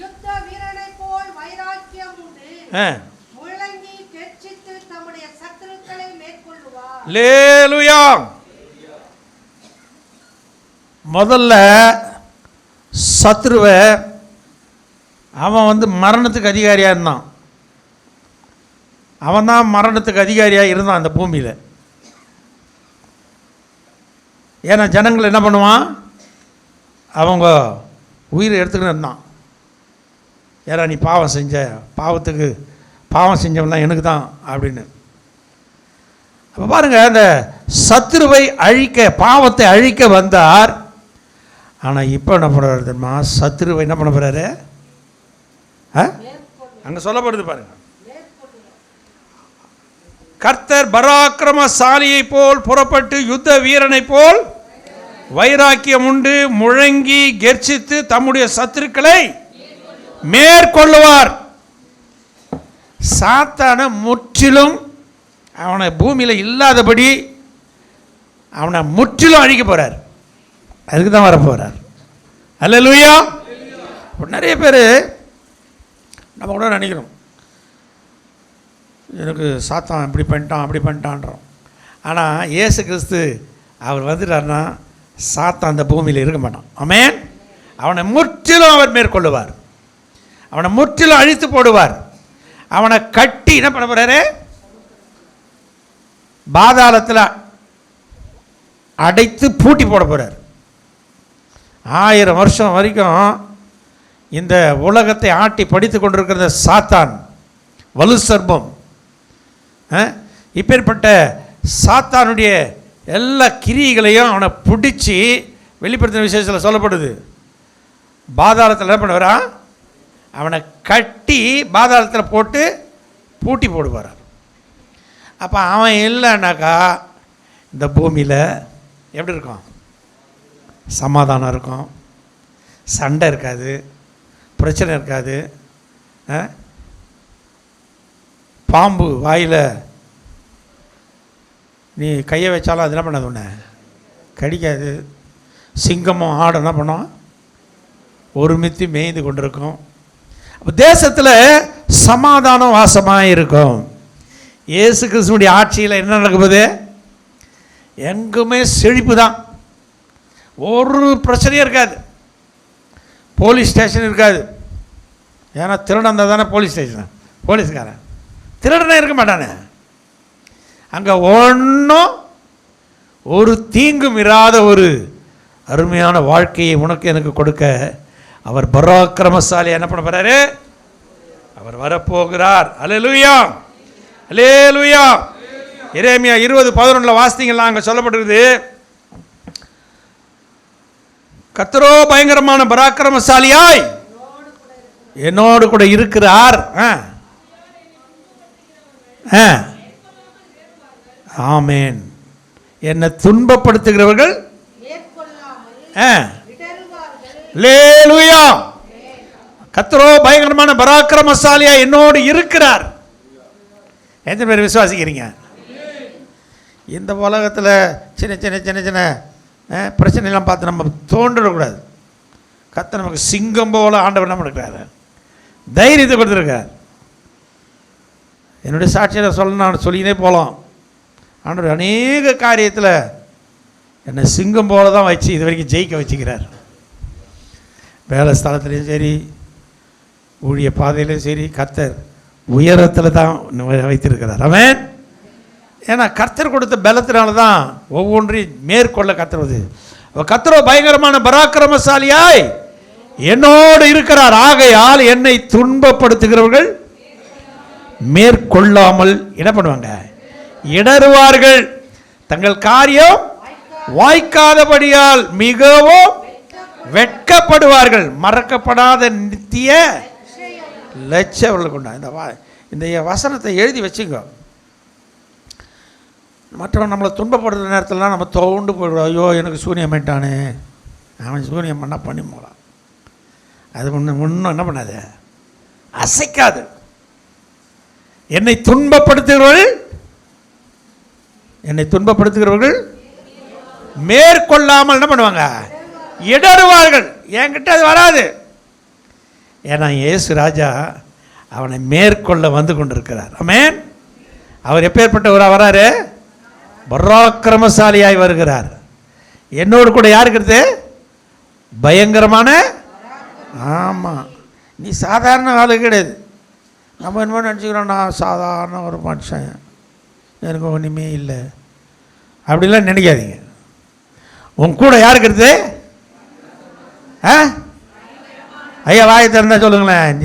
யுத்த வீரனைப் போல் வைராக்கியம் உண்டு ஆ முழங்கி கெர்ச்சித்து தம்முடைய சத்துருக்களை மேற்கொள்ளுவார். அல்லேலூயா. முதல்ல சத்ருவை அவன் வந்து மரணத்துக்கு அதிகாரியாக இருந்தான். அவன் தான் மரணத்துக்கு அதிகாரியாக இருந்தான் அந்த பூமியில். ஏன்னா ஜனங்கள் என்ன பண்ணுவான், அவங்க உயிரை எடுத்துக்கிட்டு இருந்தான். ஏன்னா நீ பாவம் செஞ்ச, பாவம் செஞ்சவன்லாம் எனக்கு தான் அப்படின்னு. அப்போ பாருங்கள், அந்த சத்ருவை அழிக்க, பாவத்தை அழிக்க வந்தார். ஆனால் இப்போ என்ன பண்ணுறாரு தெரியுமா? சத்ருவை என்ன பண்ண போகிறாரு? அங்கே சொல்லப்படுது பாருங்க. கர்த்தர் பராக்கிரமசாலியை போல் புறப்பட்டு யுத்த வீரனை போல் வைராக்கியம் உண்டு முழங்கி கெர்ச்சித்து தம்முடைய சத்துருக்களை மேற்கொள்ளுவார். சாத்தான முற்றிலும் அவனை பூமியில் இல்லாதபடி அவனை முற்றிலும் அழிக்க போகிறார். அதுக்கு தான் வரப்போகிறார். அல்லேலூயா. நிறைய பேர் நம்ம கூட நினைக்கிறோம், எனக்கு சாத்தான் இப்படி பண்ணிட்டான் அப்படி பண்ணிட்டான்றோம். ஆனால் இயேசு கிறிஸ்து அவர் வந்துட்டார்னா சாத்தான் அந்த பூமியில் இருக்க மாட்டான். ஆமென். அவனை முற்றிலும் அவர் மேற்கொள்ளுவார். அவனை முற்றிலும் அழித்து போடுவார். அவனை கட்டி என்ன பண்ண போகிறாரு? பாதாளத்தில் அடைத்து பூட்டி போட போகிறார். 1000 வருஷம் வரைக்கும் இந்த உலகத்தை ஆட்டி படித்து கொண்டிருக்கிற சாத்தான், வலு சர்ப்பம், இப்பேற்பட்ட சாத்தானுடைய எல்லா கிரியைகளையும் அவனை பிடிச்சி வெளிப்படுத்தின விசேஷத்தில் சொல்லப்படுது. பாதாளத்தில் என்ன பண்ணுவாரா? அவனை கட்டி பாதாளத்தில் போட்டு பூட்டி போடுவார். அப்போ அவன் இல்லைன்னாக்கா இந்த பூமியில் எப்படி இருக்கும்? சமாதானம் இருக்கும், சண்டை இருக்காது, பிரச்சனை இருக்காது. பாம்பு வாயில் நீ கையை வச்சாலும் அது என்ன பண்ணாது, ஒன்று கடிக்காது. சிங்கமும் ஆடு என்ன பண்ணோம்? ஒருமித்து மேய்ந்து கொண்டிருக்கும். அப்போ தேசத்தில் சமாதானம் வாசமாக இருக்கும். இயேசு கிறிஸ்துவுடைய ஆட்சியில் என்ன நடக்குது? எங்குமே செழிப்பு தான். ஒரு பிரச்சனையும் இருக்காது. போலீஸ் ஸ்டேஷன் இருக்காது. ஏன்னா திருடன் இருந்தால் தானே போலீஸ் ஸ்டேஷன். போலீஸ்காரன் திருடனே இருக்க மாட்டானே. அங்கே ஒன்றும் ஒரு தீங்கும் இராத ஒரு அருமையான வாழ்க்கையை உனக்கு எனக்கு கொடுக்க அவர் பராக்கிரமசாலி என்ன பண்ண போகிறாரு? அவர் வரப்போகிறார். அல்லேலூயா, அல்லேலூயா. எரேமியா 20:11 வாசித்தீங்களா? அங்கே சொல்லப்பட்டிருக்குது, கர்த்தரோ பயங்கரமான பராக்கிரமசாலியாய் என்னோடு கூட இருக்கிறார். ஆமேன். என்னை துன்பப்படுத்துகிறவர்கள் அல்லேலூயா. கர்த்தரோ பயங்கரமான பராக்கிரமசாலியா என்னோடு இருக்கிறார். எத்தனை பேர் விசுவாசிக்கிறீங்க? இந்த உலகத்தில் சின்ன சின்ன சின்ன சின்ன பிரச்சனையெல்லாம் பார்த்து நம்ம தோண்டிடக்கூடாது. கர்த்தர் நமக்கு சிங்கம் போல ஆண்டவர் என்ன பண்ணுறாரு, தைரியத்தை கொடுத்துருக்கார். என்னுடைய சாட்சியை நான் சொல்லினே போகலாம். ஆண்டவர் அநேக காரியத்தில் என்னை சிங்கம் போல தான் வச்சு இது வரைக்கும் ஜெயிக்க வச்சுக்கிறார். வேலை ஸ்தலத்துலேயும் சரி, ஊழிய பாதையிலையும் சரி, கர்த்தர் உயரத்தில் தான் வைத்திருக்கிறார். ஆமென். ஏன்னா கர்த்தர் கொடுத்த பலத்தினால தான் ஒவ்வொன்றையும் மேற்கொள்ள கர்த்தர். கர்த்தரோ பயங்கரமான பராக்கிரமசாலியாய் என்னோடு இருக்கிறார். ஆகையால் என்னை துன்பப்படுத்துகிறவர்கள் மேற்கொள்ளாமல் என்ன பண்ணுவாங்க, இடறுவார்கள். தங்கள் காரியம் வாய்க்காதபடியால் மிகவும் வெட்கப்படுவார்கள். மறக்கப்படாத நித்திய லட்சியம் அவர்களுக்கு உண்டா. இந்த வசனத்தை எழுதி வச்சுங்க. மற்றவன் நம்மளை துன்பப்படுற நேரத்திலலாம் நம்ம தோண்டு போயிடுவோம். ஐயோ எனக்கு சூனியம் பண்ணிட்டானே, அவன் சூனியம் பண்ணால் பண்ணி போகலாம். அது ஒன்றும் என்ன பண்ணாது, அசைக்காது. என்னை துன்பப்படுத்துகிறவர்கள் மேற்கொள்ளாமல் என்ன பண்ணுவாங்க, இடறுவார்கள். என்கிட்ட அது வராது. ஏன்னா இயேசு ராஜா அவனை மேற்கொள்ள வந்து கொண்டிருக்கிறார். ஆமென். அவர் எப்பேற்பட்டவராக வராரு, பராக்கிரமசாலியாய் வருகிறார். என்னோடு கூட யார் இருக்கிறது, பயங்கரமான. ஆமாம், நீ சாதாரண ஆளு கிடையாது. நம்ம என்ன நினச்சிக்கிறோம், நான் சாதாரண ஒரு மனுஷன், எனக்கு ஒன்றுமே இல்லை அப்படிலாம் நினைக்காதீங்க. உன் கூட யார் இருக்கிறது, ஐயா வாயை திறந்தா சொல்லுங்களேன்.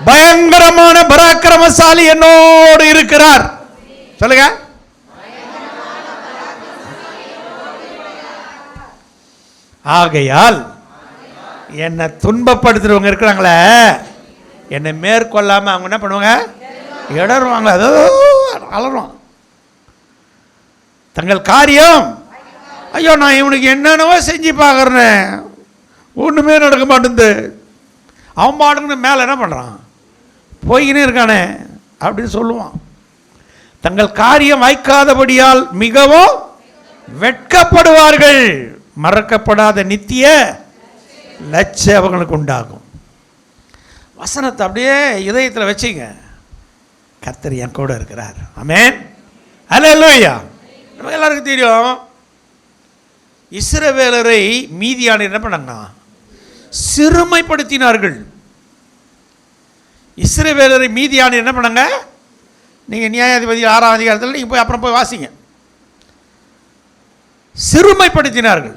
பயங்கரமான பராக்கிரமசாலி என்னோடு இருக்கிறார். சொல்லுங்க. ஆகையால் என்னை துன்பப்படுத்துறவங்க இருக்கிறாங்களே, என்னை மேற்கொள்ளாம அவங்க என்ன பண்ணுவாங்க, இடருவாங்க, அதோ அலறுவாங்க. தங்கள் காரியம், ஐயோ நான் இவனுக்கு என்னென்னவோ செஞ்சு பார்க்குறேன், ஒன்றுமே நடக்க மாட்டேங்குது, அவன் பாடுன்னு மேலே என்ன பண்ணுறான், போய்கினே இருக்கானே அப்படின்னு சொல்லுவான். தங்கள் காரியம் வாய்க்காதபடியால் மிகவும் வெட்கப்படுவார்கள். மறக்கப்படாத நித்திய லட்சியம் அவங்களுக்கு உண்டாகும். வசனத்தை அப்படியே இதயத்தில் வச்சுங்க. கர்த்தர் என் கூட இருக்கிறார். ஆமென். அல்லேலூயா. நம்ம எல்லாருக்கும் தெரியும், இஸ்ரவேலரை மீதியானவர் என்ன பண்ணாங்க, சிறுமைப்படுத்தினார்கள். இஸ்ரவேலரை மீதியானவர் என்ன பண்ணாங்க, நீங்கள் நியாயாதிபதி 6ஆம் அதிகாரத்தில் நீங்கள் போய் அப்புறம் போய் வாசிங்க. சிறுமைப்படுத்தினார்கள்.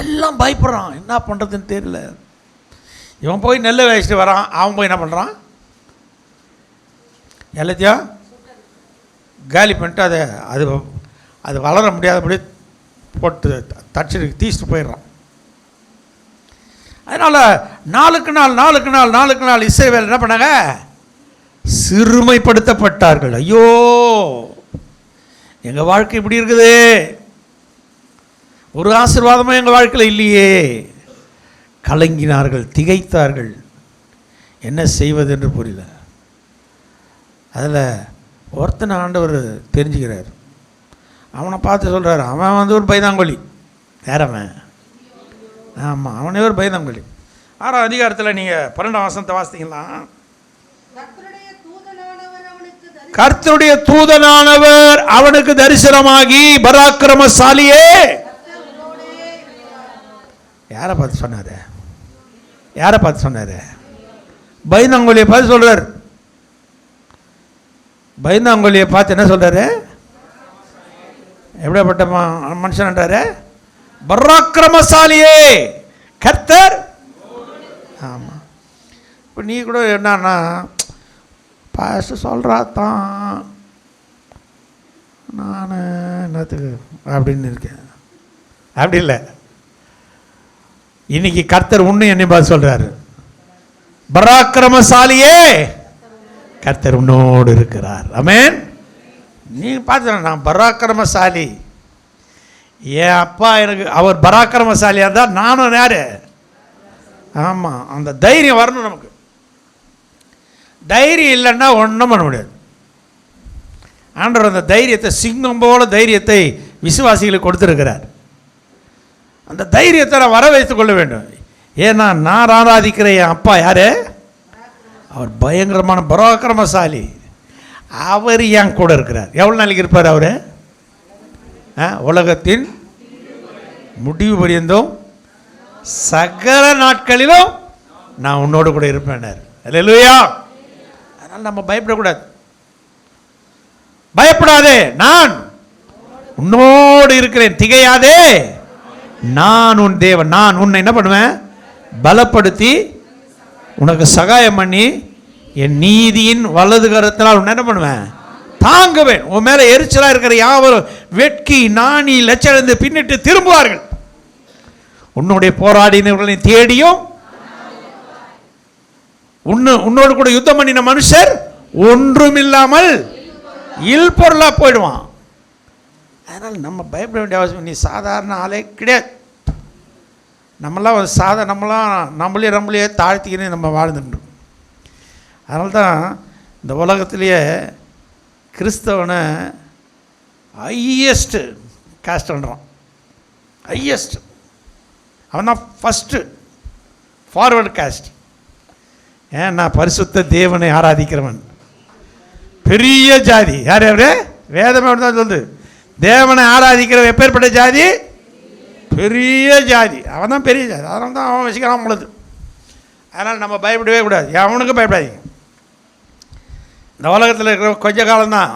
எல்லாம் பயப்படுறான், என்ன பண்ணுறதுன்னு தெரியல. இவன் போய் நெல்லை வச்சுட்டு வரான், அவன் போய் என்ன பண்ணுறான், எல்லாத்தையும் காலி பண்ணிட்டு அது வளர முடியாதபடி போட்டு தச்சு தீச்சிட்டு போயிடுறான். அதனால் நாளுக்கு நாள் இஸ்ரவேல் என்ன பண்ணாங்க, சிறுமைப்படுத்தப்பட்டார்கள். ஐயோ எங்கள் வாழ்க்கை இப்படி இருக்குது, ஒரு ஆசீர்வாதமும் எங்கள் வாழ்க்கையில் இல்லையே. கலங்கினார்கள், திகைத்தார்கள், என்ன செய்வது என்று புரியல. அதில் ஒருத்தனை ஆண்டவர் தெரிஞ்சுக்கிறார். அவனை பார்த்து சொல்கிறார், அவன் வந்து ஒரு பைதாங்கொல்லி, வேறவன். ஆமாம், அவனே ஒரு பைதாங்கொல்லி. 6ஆம் அதிகாரத்தில் நீங்கள் 12ஆம் வசனத்தை வாசித்தீங்களா, கர்த்தருடைய தூதனானவர் அவனுக்கு தரிசனமாகி பராக்கிரமசாலியே. யாரை பார்த்து சொன்னாரு, யாரை பார்த்து சொன்னாரு, பைந்தாங்கொலியை பார்த்து சொல்றார். பைந்தாங்கொலியை பார்த்து என்ன சொல்றாரு, எப்படிப்பட்ட மனுஷன்ன்றாரு, பராக்கிரமசாலியே கர்த்தர். ஆமாம். இப்போ நீ கூட என்னன்னா பாஸ்ட் சொல்கிறாத்தான், நான் என்னத்துக்கு அப்படின்னு இருக்கேன். அப்படி இல்லை, இன்னைக்கு கர்த்தர் உன்னை என்னை பார்த்து சொல்கிறாரு, பராக்கிரமசாலியே கர்த்தர் உன்னோடு இருக்கிறார். ஆமென். நீ பார்த்து, நான் பராக்கிரமசாலி, என் அப்பா எனக்கு அவர் பராக்கிரமசாலியாக இருந்தால் நானும் யார். ஆமாம், அந்த தைரியம் வரணும் நமக்கு. தைரியம் இல்லைன்னா ஒன்றும் பண்ண முடியாது. ஆண்டவர் அந்த தைரியத்தை, சிங்கம் போல தைரியத்தை விசுவாசிகளுக்கு கொடுத்துருக்கிறார். அந்த தைரியத்தை நான் வர வைத்துக் கொள்ள வேண்டும். ஏன்னா நான் ஆராதிக்கிற என் அப்பா யாரு? அவர் பயங்கரமான பராக்கிரமசாலி. அவர் என் கூட இருக்கிறார். எவ்வளோ நாளைக்கு இருப்பார் அவர்? உலகத்தின் முடிவு பரியந்தம் சகல நாட்களிலும் நான் உன்னோடு கூட இருப்பேன். அல்லேலூயா. அதனால் நம்ம பயப்படக்கூடாது. பயப்படாதே, நான் உன்னோடு இருக்கிறேன், திகையாதே, நான் உன் தேவன். நான் உன்னை என்ன பண்ணுவேன்? பலப்படுத்தி உனக்கு சகாயம் பண்ணி என் நீதியின் வலது கரத்தினால் உன்னை என்ன பண்ணுவேன்? தாங்குவேன். உன் மேலே எரிச்சலாக இருக்கிற யாவரும் வெட்கி நாணி லட்சம் பின்னிட்டு திரும்புவார்கள். உன்னுடைய போராடினவர்களை தேடியும் உன்னோடு கூட யுத்தம் பண்ணின மனுஷர் ஒன்றுமில்லாமல் இல்பொருளா போயிடுவான். அதனால் நம்ம பயப்பட வேண்டிய அவசியம். நீ சாதாரண ஆளே கிடையாது. நம்மளே தாழ்த்திக்கினே நம்ம வாழ்ந்துட்டோம். அதனால தான் இந்த உலகத்திலேயே கிறிஸ்தவனை ஹையஸ்ட்டு காஸ்ட்ன்றான். ஹையஸ்ட் அவன் தான் ஃபஸ்ட்டு ஃபார்வர்டு காஸ்ட். ஏன்? நான் பரிசுத்த தேவனை ஆராதிக்கிறவன். பெரிய ஜாதி. யார் யாரு? வேதமே தான் சொல்லுது. தேவனை ஆராதிக்கிறவன் எப்பேற்பட்ட ஜாதி? பெரிய ஜாதி. அவன் தான் பெரிய ஜாதி. அதனால தான் அவன் வசிக்கிறான் பொழுது. அதனால் நம்ம பயப்படவே கூடாது. அவனுக்கும் பயப்படாதீங்க. இந்த உலகத்தில் இருக்கிற கொஞ்ச காலம்தான்.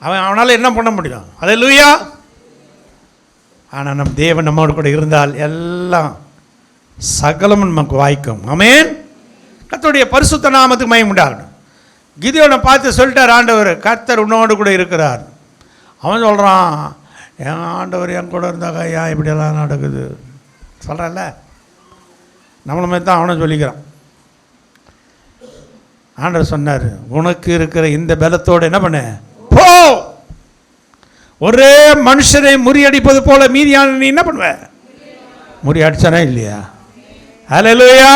அவனால் என்ன பண்ண முடியும்? அல்லேலூயா. ஆனால் நம் தேவன் நம்மோடு கூட இருந்தால் எல்லாம் சகலமும் நமக்கு வாய்க்கும். ஆமென். கர்த்தருடைய பரிசுத்த நாமத்துக்கு மகிமை உண்டாகட்டும். கிதியோனை பார்த்து சொல்லிட்டார் ஆண்டவர், கர்த்தர் உன்னோடு கூட இருக்கிறார். அவன் சொல்கிறான், என் ஆண்டவர் என் கூட இருந்தாக்கா ஏன் இப்படியெல்லாம் நடக்குது சொல்கிறான்ல. நம்மளை மாதிரி தான் அவனை சொல்லிக்கிறான். ஆண்டவர் சொன்னார், உனக்கு இருக்கிற இந்த பலத்தோடு என்ன பண்ண போ. ஒரே மனுஷனை முறியடிப்பது போல மீதியான நீ என்ன பண்ணுவ? முறியடிச்சானே இல்லையா? அல்லேலூயா.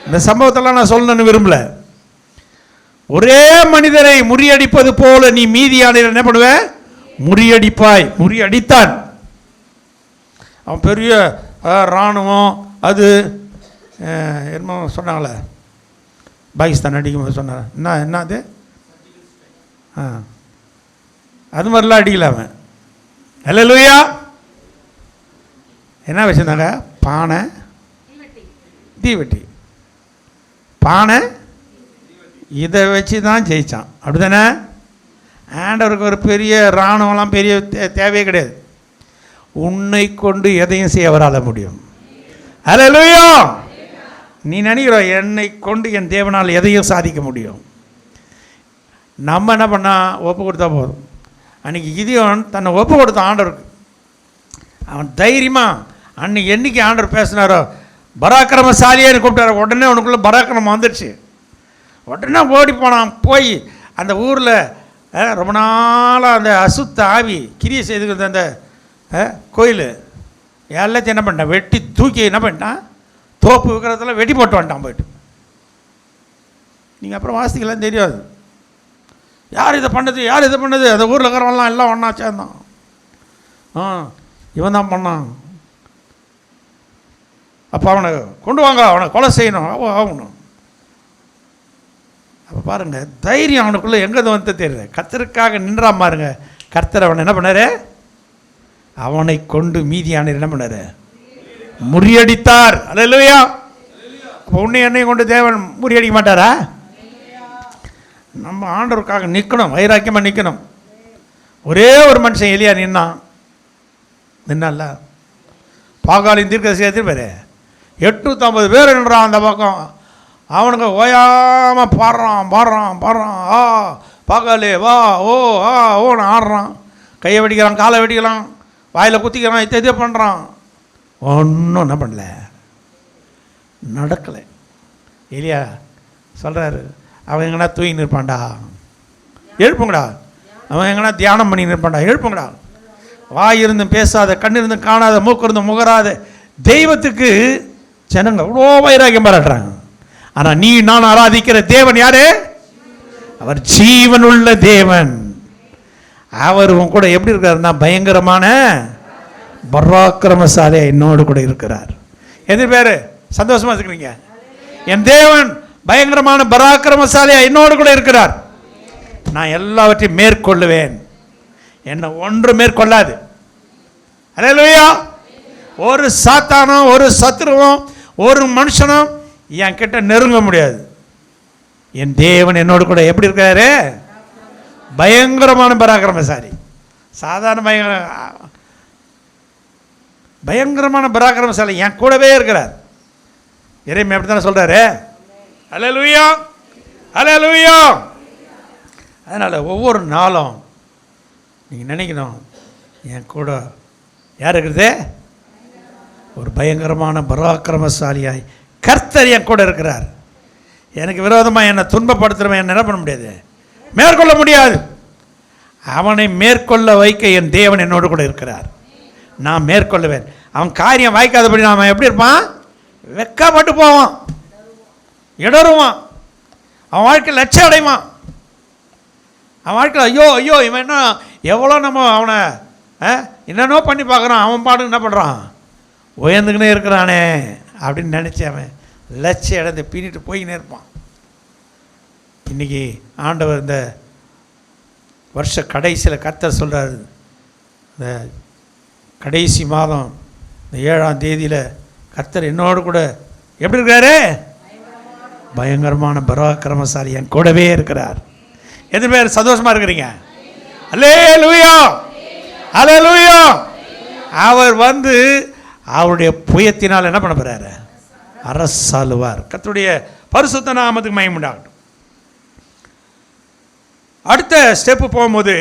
இந்த சம்பவத்தெல்லாம் நான் சொல்லணும்னு விரும்பல. ஒரே மனிதரை முறியடிப்பது போல நீ மீதியான என்ன பண்ணுவ? முறியடிப்பாய். முறியடித்தான். அவன் பெரிய இராணுவம். அது என்னமோ சொன்னாங்களே, பாகிஸ்தான் அடிக்கும்போது சொன்னார். என்ன அது? அது மாதிரிலாம் அடிக்கல அவன். அல்லேலூயா. என்ன வச்சுருந்தாங்க? பானை, தீவெட்டி. பானை இதை வச்சு தான் ஜெயித்தான். அப்படி தானே? ஆண்டவருக்கு ஒரு பெரிய இராணுவம்லாம் பெரிய தேவையே கிடையாது. உன்னை கொண்டு எதையும் செய்ய வராத முடியும். அல்லேலூயா. நீ நினைக்கிற என்னை கொண்டு என் தேவனால் எதையும் சாதிக்க முடியும். நம்ம என்ன பண்ணால் ஒப்பு கொடுத்தா போதும். அன்றைக்கி கிதியோன் தன்னை ஒப்பு கொடுத்தான் ஆண்டவருக்கு. அவன் தைரியமாக அன்றைக்கி என்றைக்கு ஆண்டவர் பேசினாரோ, பராக்கிரமசாலியான்னு கூப்பிட்டாரு. உடனே அவனுக்குள்ளே பராக்கிரமம் வந்துடுச்சு. உடனே ஓடி போனான். போய் அந்த ஊரில் ரொம்ப நாளாக அந்த அசுத்த ஆவி கிரியை செய்துக்கிறது அந்த கோயில் எல்லாத்தையும் என்ன பண்ணிட்டான்? வெட்டி தூக்கி என்ன பண்ணிட்டான்? தோப்பு விற்கிறதுல வெட்டி போட்டு வந்துட்டான் போயிட்டு. நீங்கள் அப்புறம் வாசிக்கலாம் தெரியாது. யார் இதை பண்ணது, யார் இதை பண்ணது? அந்த ஊரில் இருக்கிறவங்களாம் எல்லாம் ஒன்றா சேர்ந்தான். இவன் தான் பண்ணான். அப்போ அவனை கொண்டு வாங்க, அவனை கொலை செய்யணும் ஆகணும். அப்போ பாருங்கள், தைரியம் அவனுக்குள்ளே எங்கே வந்து தெரியல. கர்த்தருக்காக நின்றா பாருங்க. கர்த்தர் அவனை என்ன பண்ணார்? அவனை கொண்டு மீதியான என்ன பண்ணார்? முறியடித்தார். அல்லேலூயா. அப்போ உன்னை என்னையும் கொண்டு தேவன் முறியடிக்க மாட்டாரா? நம்ம ஆண்டவருக்காக நிற்கணும், வைராக்கியமாக நிற்கணும். ஒரே ஒரு மனுஷன் எலியா நின்னால பாகாலின் தீர்க்கதரிசி பேர் 850 பேர் நின்றான் அந்த பக்கம். அவனுங்க ஓயாமல் பாடுறான். பாகாலே வா ஓ ஓன்னு ஆடுறான். கையை வெடிக்கிறான், காலை வெடிக்கிறான், வாயில் குத்திக்கிறான், இதை பண்ணுறான். ஒன்றும் என்ன பண்ணல, நடக்கலை. எலியா சொல்கிறாரு, அவன் எங்கன்னா தூங்கி நிற்பான்டா, எழுப்புங்கடா. அவன் எங்கன்னா தியானம் பண்ணி நிற்பான்டா, எழுப்புங்கடா. வாய் இருந்தும் பேசாத, கண் இருந்தும் காணாத, மூக்கு இருந்தும் முகராத தெய்வத்துக்கு ஜனங்க அவ்வளோ வைராக்கியம் பாராட்டுறாங்க. ஆனால் நீ நான் ஆராதிக்கிற தேவன் யாரு? அவர் ஜீவனுள்ள தேவன். அவர் உன் கூட எப்படி இருக்காருன்னா பயங்கரமான பராக்கிரமசாலியா என்னோடு கூட இருக்கிறார். எது பேர் சந்தோஷமா இருக்கிறீங்க? என் தேவன் பயங்கரமான பராக்கிரமசாலியா என்னோடு கூட இருக்கிறார். நான் எல்லாவற்றையும் மேற்கொள்ளுவேன், என்ன ஒன்று மேற்கொள்ளாது. அல்லேலூயா. ஒரு சாத்தானும் ஒரு சத்துருவும் ஒரு மனுஷனும் என் கிட்ட நெருங்க முடியாது. என் தேவன் என்னோடு கூட எப்படி இருக்காரு? பயங்கரமான பராக்கிரமசாலி. சாதாரண பயங்கரமான பராக்கிரமசாலி என் கூடவே இருக்கிறார். எரேமியா அப்படி தானே சொல்றாரு. அல்லேலூயா, அல்லேலூயா. அதனால் ஒவ்வொரு நாளும் நீங்கள் நினைக்கணும், என் கூட யார் இருக்கிறது? ஒரு பயங்கரமான பராக்கிரமசாலியாய் கர்த்தர் என் கூட இருக்கிறார். எனக்கு விரோதமாக என்னை துன்பப்படுத்துகிறவன் என்ன பண்ண முடியாது, மேற்கொள்ள முடியாது. அவனை மேற்கொள்ள வைக்க என் தேவன் என்னோடு கூட இருக்கிறார். நான் மேற்கொள்ளுவேன். அவன் காரியம் வாய்க்காதபடி நான் எப்படி இருப்பான்? வெக்கப்பட்டு போவான், இடருவான், அவன் வாழ்க்கையில் லட்சியம் அடைவான். அவன் வாழ்க்கையில் ஐயோ ஐயோ இவன் என்ன எவ்வளோ நம்ம அவனை என்னென்னோ பண்ணி பார்க்குறான், அவன் பாட்டுக்கு என்ன பண்ணுறான், உயர்ந்துக்கினே இருக்கிறானே அப்படின்னு நினச்சி அவன் லட்சியம் இடத்தை பின்னிட்டு போயின்னே இருப்பான். இன்றைக்கி ஆண்டவர் இந்த வருஷ கடைசியில் கர்த்தர் சொல்கிறாரு, இந்த கடைசி மாதம் இந்த 7ஆம் தேதியில் கர்த்தர் என்னோடு கூட எப்படி இருக்காரு? பயங்கரமான பராக்கிரமசாலி என் கூடவே இருக்கிறார். எத்தனை பேர் சந்தோஷமாக இருக்கிறீங்க? அல்லேலூயா, அல்லேலூயா. அவர் வந்து அவருடைய புயத்தினால் என்ன பண்ண போகிறாரு? அரசாளுவார். கர்த்தருடைய பரிசுத்த நாமத்துக்கு மகிமை உண்டாகட்டும். அடுத்த ஸ்டெப்பு போகும்போது,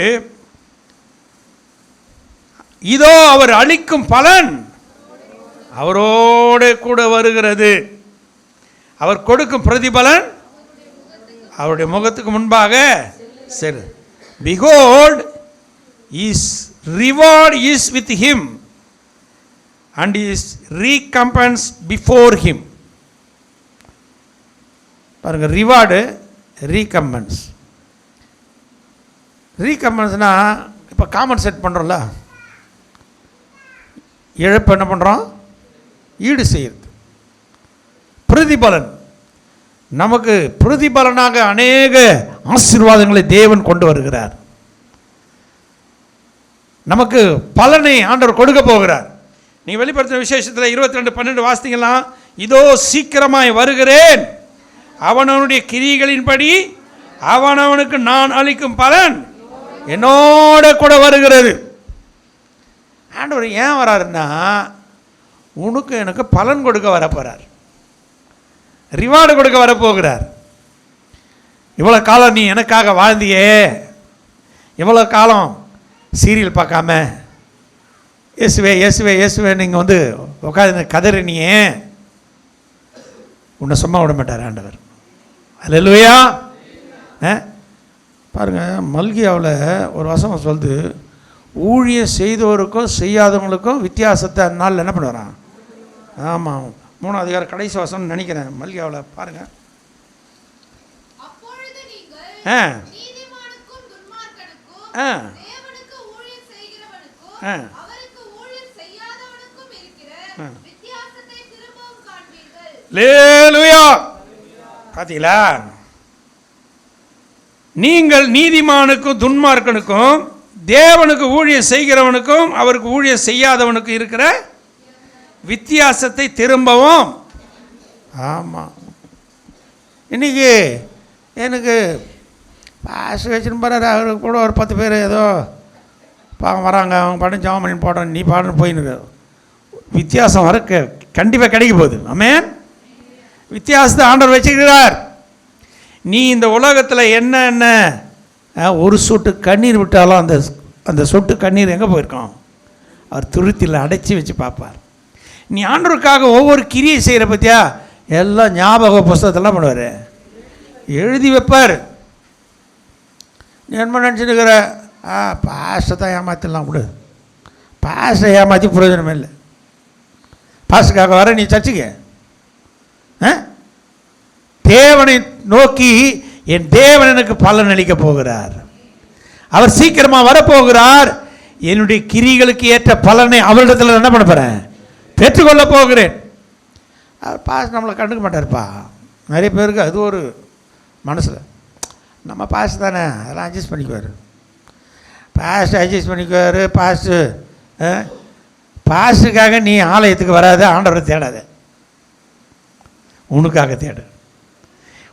இதோ அவர் அளிக்கும் பலன் அவரோடு கூட வருகிறது. அவர் கொடுக்கும் பிரதிபலன் அவருடைய முகத்துக்கு முன்பாக சரி. Behold, his reward is with him and his recompense before him. பாருங்க, ரிவார்டு, ரீகம்பன்ஸ். ரீகம்பன்ஸ்னா இப்போ காமன் செட் பண்ணுறோம்ல, இழப்பு என்ன பண்ணுறோம்? ஈடு செய்யுது. பிரதிபலன், நமக்கு பிரதிபலனாக அநேக ஆசீர்வாதங்களை தேவன் கொண்டு வருகிறார். நமக்கு பலனை ஆண்டவர் கொடுக்க போகிறார். நீ வெளிப்படுத்தின விசேஷத்தில் 22:12 வாசித்தீங்கன்னா, இதோ சீக்கிரமாய் வருகிறேன், அவனவனுடைய கிரியைகளின்படி அவனவனுக்கு நான் அளிக்கும் பலன் என்னோட கூட வருகிறது. ஆண்டவர் ஏன் வராருன்னா, உனக்கு எனக்கு பலன் கொடுக்க வரப்போகிறார், ரிவார்டு கொடுக்க வரப்போகிறார். இவ்வளோ காலம் நீ எனக்காக வாழ்ந்தியே, இவ்வளோ காலம் சீரியல் பார்க்காம இயேசுவே இயேசுவே இயேசுவே நீங்கள் வந்து உட்காந்து கதறினியே, உன்னை சும்மா விட மாட்டார் ஆண்டவர். அல்லேலூயா. பாருங்கள், மல்கியாவில் ஒரு வசனம் சொல்லுது, ஊழியம் செய்தவருக்கும் செய்யாதவங்களுக்கும் வித்தியாசத்தை நாளில் என்ன பண்ணுவாரான். ஆமாம், 3ஆம் அதிகாரம் கடைசி வசனம் நினைக்கிறேன், மல்கியாவில் பாருங்கள். அல்லேலூயா. பார்த்தீங்களா? நீங்கள் நீதிமானுக்கும் துன்மார்க்கனுக்கும் தேவனுக்கு ஊழியம் செய்கிறவனுக்கும் அவருக்கு ஊழியம் செய்யாதவனுக்கும் இருக்கிற வித்தியாசத்தை திரும்பவும். ஆமாம், இன்னைக்கு எனக்கு பாஸ் வச்சுன்னு போகிறாரு, அவருக்கு கூட ஒரு 10 பேர் ஏதோ வராங்க, அவங்க பாட்டு ஜாம் பண்ணி போடுறோம், நீ பாடுன்னு போயின்னு வித்தியாசம் வர கண்டிப்பாக கிடைக்க போகுது. ஆமென். வித்தியாசத்தை ஆண்டவர் வச்சுக்கிறார். நீ இந்த உலகத்தில் என்ன ஒரு சொட்டு கண்ணீர் விட்டாலும் அந்த அந்த சொட்டு கண்ணீர் எங்கே போயிருக்கோம்? அவர் துருத்தியில் அடைச்சி வச்சு பார்ப்பார். நீ ஆண்டவருக்காக ஒவ்வொரு கிரியை செய்கிற பற்றியா எல்லாம் ஞாபக புஸ்தகத்தெல்லாம் பண்ணுவார், எழுதி வைப்பார். நீ என்ன நினச்சிருக்கிற? பாஸ்ட்டை தான் ஏமாற்றிடலாம் விடு, பாஸ்ட்டை ஏமாற்றி பிரயோஜனமே இல்லை. பாஸ்டுக்காக வர நீ சர்ச்சுக்கு தேவனை நோக்கி, என் தேவன் எனக்கு பலன் அளிக்க போகிறார், அவர் சீக்கிரமாக வரப்போகிறார். என்னுடைய கிரிகளுக்கு ஏற்ற பலனை அவரிடத்தில் என்ன பண்ண போகிறேன்? பெற்றுக்கொள்ள போகிறேன். அவர் பாஸ் நம்மளை கண்டுக்க மாட்டார்ப்பா. நிறைய பேருக்கு அது ஒரு மனசில், நம்ம பாஸ் தானே, அதெல்லாம் அட்ஜஸ்ட் பண்ணிக்குவார். பாஸ்ட்டு அட்ஜஸ்ட் பண்ணிக்குவார். பாஸ்ட்டுக்காக நீ ஆலயத்துக்கு வராத, ஆண்டவரை தேடாத, உனக்காக தேடு.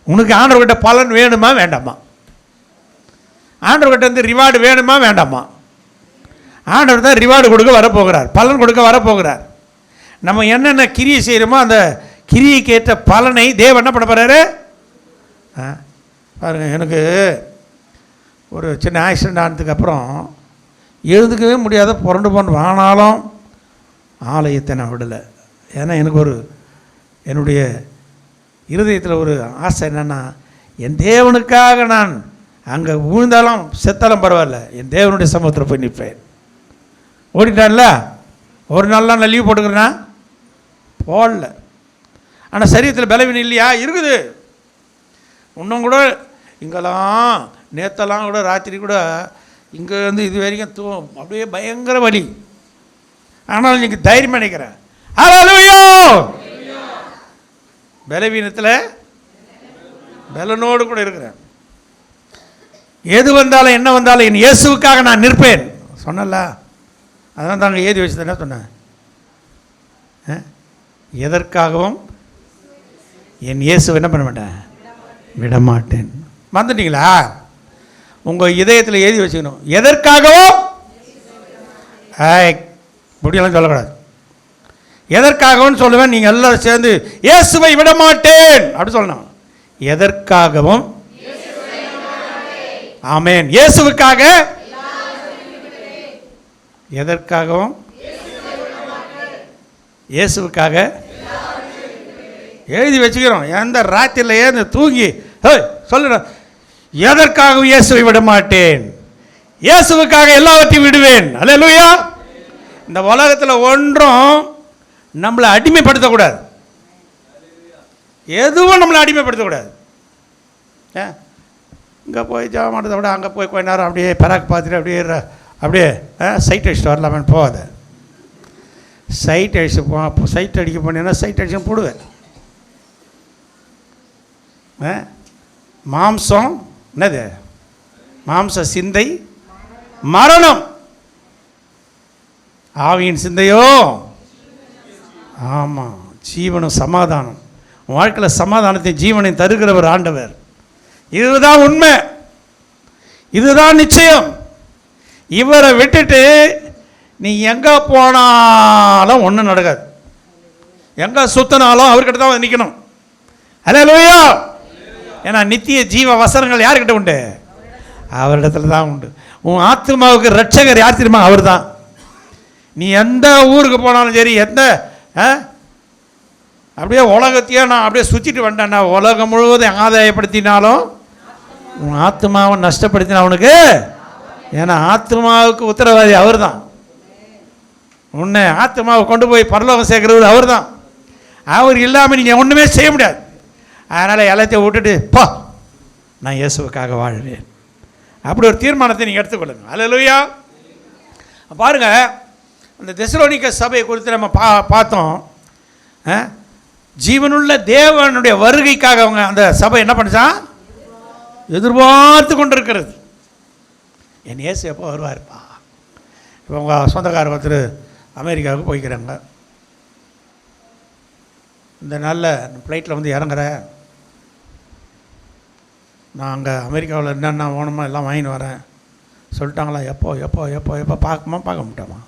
உனக்கு ஆண்டவர்கிட்ட பலன் வேணுமா வேண்டாமா? ஆண்டவர்கிட்ட வந்து ரிவார்டு வேணுமா வேண்டாமா? ஆண்டவர் தான் ரிவார்டு கொடுக்க வரப்போகிறார், பலன் கொடுக்க வரப்போகிறார். நம்ம என்னென்ன கிரியை செய்கிறோமோ அந்த கிரியைக்கு ஏற்ற பலனை தேவன் என்ன பண்ண போகிறாரு? பாருங்கள், எனக்கு ஒரு சின்ன ஆக்சிடெண்ட் ஆனதுக்கு அப்புறம் எழுந்துக்கவே முடியாத புரண்டு போன, ஆனாலும் ஆலயத்தை நான் விடலை. ஏன்னா எனக்கு ஒரு என்னுடைய இருதயத்தில் ஒரு ஆசை என்னென்னா, என் தேவனுக்காக நான் அங்கே விழுந்தாலும் செத்தாலும் பரவாயில்ல, என் தேவனுடைய சமூகத்தில் போய் நிற்பேன். ஓடிட்டான்ல, ஒரு நாள்லாம் நான் லீவ் போட்டுக்கிறேன்னா போடல. ஆனால் சரீரத்தில் பலவீனம் இல்லையா? இருக்குது. இன்னும் கூட இங்கெல்லாம் நேற்றெல்லாம் கூட ராத்திரி கூட இங்கே வந்து இது வரைக்கும் அப்படியே பயங்கர வலி. ஆனால் நீங்கள் தைரியம் நினைக்கிறேன். ஹல்லேலூயா! பலவீனத்தில் பலனோடு கூட இருக்கிறேன். எது வந்தாலும் என்ன வந்தாலும் என் இயேசுவுக்காக நான் நிற்பேன் சொன்னல. அதனால் தாங்க ஏதி வச்சு தானே சொன்னேன். எதற்காகவும் என் இயேசு என்ன பண்ண மாட்டேன், விடமாட்டேன். வந்துட்டீங்களா? உங்கள் இதயத்தில் எழுதி வச்சுக்கணும், எதற்காகவும். முடியலாம் சொல்லக்கூடாது. எதற்காகவும் சொல்லுவேன். நீங்கள் எல்லாரும் சேர்ந்து இயேசுவை விடமாட்டேன் அப்படி சொல்லணும். எதற்காகவும். ஆமென். இயேசுவுக்காக. எதற்காகவும். இயேசுவுக்காக எழுதி வச்சுக்கிறோம். எந்த ராத்திரியில் ஏந்து தூங்கி சொல்லணும், எதற்காகவும் இயேசுவை விட மாட்டேன், இயேசுவுக்காக எல்லாவற்றையும் விடுவேன். அல்லேலூயா! இந்த உலகத்தில் ஒன்றும் நம்மளை அடிமைப்படுத்தக்கூடாது. எதுவும் நம்மளை அடிமைப்படுத்தக்கூடாது. இங்கே போய் ஜாப மாட்டதை விட அங்கே போய் கொஞ்ச நேரம் அப்படியே பராக்கு பார்த்துட்டு அப்படியே சைட் அடிச்சுட்டு வரலாமேன்னு போகாத. சைட் அடிக்க போனேன்னா சைட் அடிச்சு போடுவேன். மாம்சம் என்னது? மாம்ச சிந்தை மரணம், ஆவியின் சிந்தையோ ஆமாம் ஜீவனும் சமாதானம். வாழ்க்கையில் சமாதானத்தை ஜீவனை தருகிறவர் ஆண்டவர். இதுதான் உண்மை, இதுதான் நிச்சயம். இவரை விட்டுட்டு நீ எங்கே போனாலும் ஒன்றும் நடக்காது. எங்கே சுத்தினாலும் அவர்கிட்ட தான் நிற்கணும். அல்லேலூயா! ஏன்னா நித்திய ஜீவ வசனங்கள் யார்கிட்ட உண்டு? அவரிடத்துல தான் உண்டு. உன் ஆத்மாவுக்கு ரட்சகர் யார் தெரியுமா? அவர் தான். நீ எந்த ஊருக்கு போனாலும் சரி, எந்த அப்படியே உலகத்தையே நான் அப்படியே சுற்றிட்டு வந்துட்டேன்னா, உலகம் முழுவதும் ஆதாயப்படுத்தினாலும் உன் ஆத்மாவை நஷ்டப்படுத்தின அவனுக்கு. ஏன்னா ஆத்மாவுக்கு உத்தரவாதி அவர் தான். உன்னை ஆத்மாவை கொண்டு போய் பரலோகம் சேர்க்கிறது அவர் தான். அவர் இல்லாமல் நீங்கள் ஒன்றுமே செய்ய முடியாது. அதனால் எல்லாத்தையும் விட்டுட்டு போ, நான் இயேசுவுக்காக வாழ்வேன், அப்படி ஒரு தீர்மானத்தை நீங்கள் எடுத்துக்கொள்ளுங்க. அல்லேலூயா! பாருங்கள், அந்த தெசலோனிக்க சபையை குறித்து நம்ம பார்த்தோம். ஜீவனுள்ள தேவனுடைய வருகைக்காக அவங்க அந்த சபை என்ன பண்ணுச்சான்? எதிர்பார்த்து கொண்டு இருக்கிறது. என் இயேசு எப்போ வருவார்ப்பா. இப்போ உங்கள் சொந்தக்காரர் ஒருத்தர் அமெரிக்காவுக்கு போய்க்கிறாங்க. இந்த நாளில் ஃப்ளைட்டில் வந்து இறங்குறேன், நான் அங்கே அமெரிக்காவில் என்னென்ன வேணுமோ எல்லாம் வாங்கின்னு வரேன் சொல்லிட்டாங்களா. எப்போ எப்போ எப்போ எப்போ பார்க்க மாட்டோமா,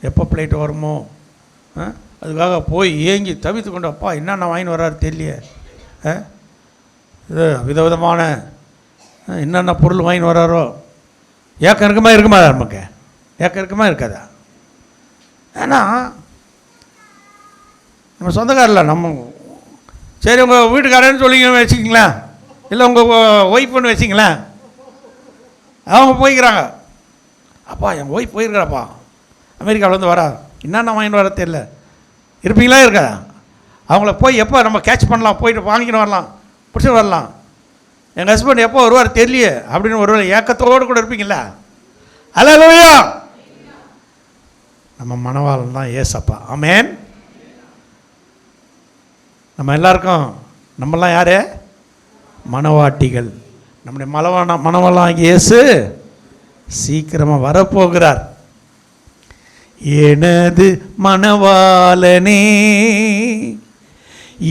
எப்போ ஃப்ளைட் வருமோ அதுக்காக போய் ஏங்கி தவித்து கொண்டு, அப்பா என்னென்ன வாங்கின்னு வர்றாரு தெரியலையே, இது விதவிதமான என்னென்ன பொருள் வாங்கின்னு வர்றாரோ. ஏக்கம் இருக்குமா நமக்கு? ஏக்கம் இருக்குமா இருக்காதா? ஏன்னா நம்ம சொந்தக்காரில் நம்ம சரி உங்கள் வீட்டுக்காரன்னு சொல்லிங்க வச்சுக்கிங்களேன், இல்லை உங்கள் ஒய்ஃப்னு வச்சிங்களேன், அவங்க போய்க்கிறாங்க. அப்பா என் ஒய்ஃப் போயிருக்கிறாப்பா அமெரிக்காவில் வந்து வரா, என்னென்ன வாங்கிட்டு வர தெரியல, இருப்பீங்களா இருக்கா? அவங்கள போய் எப்போ நம்ம கேட்ச் பண்ணலாம், போயிட்டு வாங்கிட்டு வரலாம், பிடிச்சிட்டு வரலாம். எங்கள் ஹஸ்பண்ட் எப்போ வருவார் தெரியலையே அப்படின்னு ஒரு ஏக்கத்தோடு கூட இருப்பீங்களா? அல்லேலூயா. நம்ம மணவாளன் தான் ஏசப்பா. ஆமென். நம்ம எல்லாருக்கும் நம்மளாம் யார்? மணவாட்டிகள். நம்முடைய மணவாளன் இயேசு சீக்கிரமாக வரப்போகிறார். எனது மணவாளனே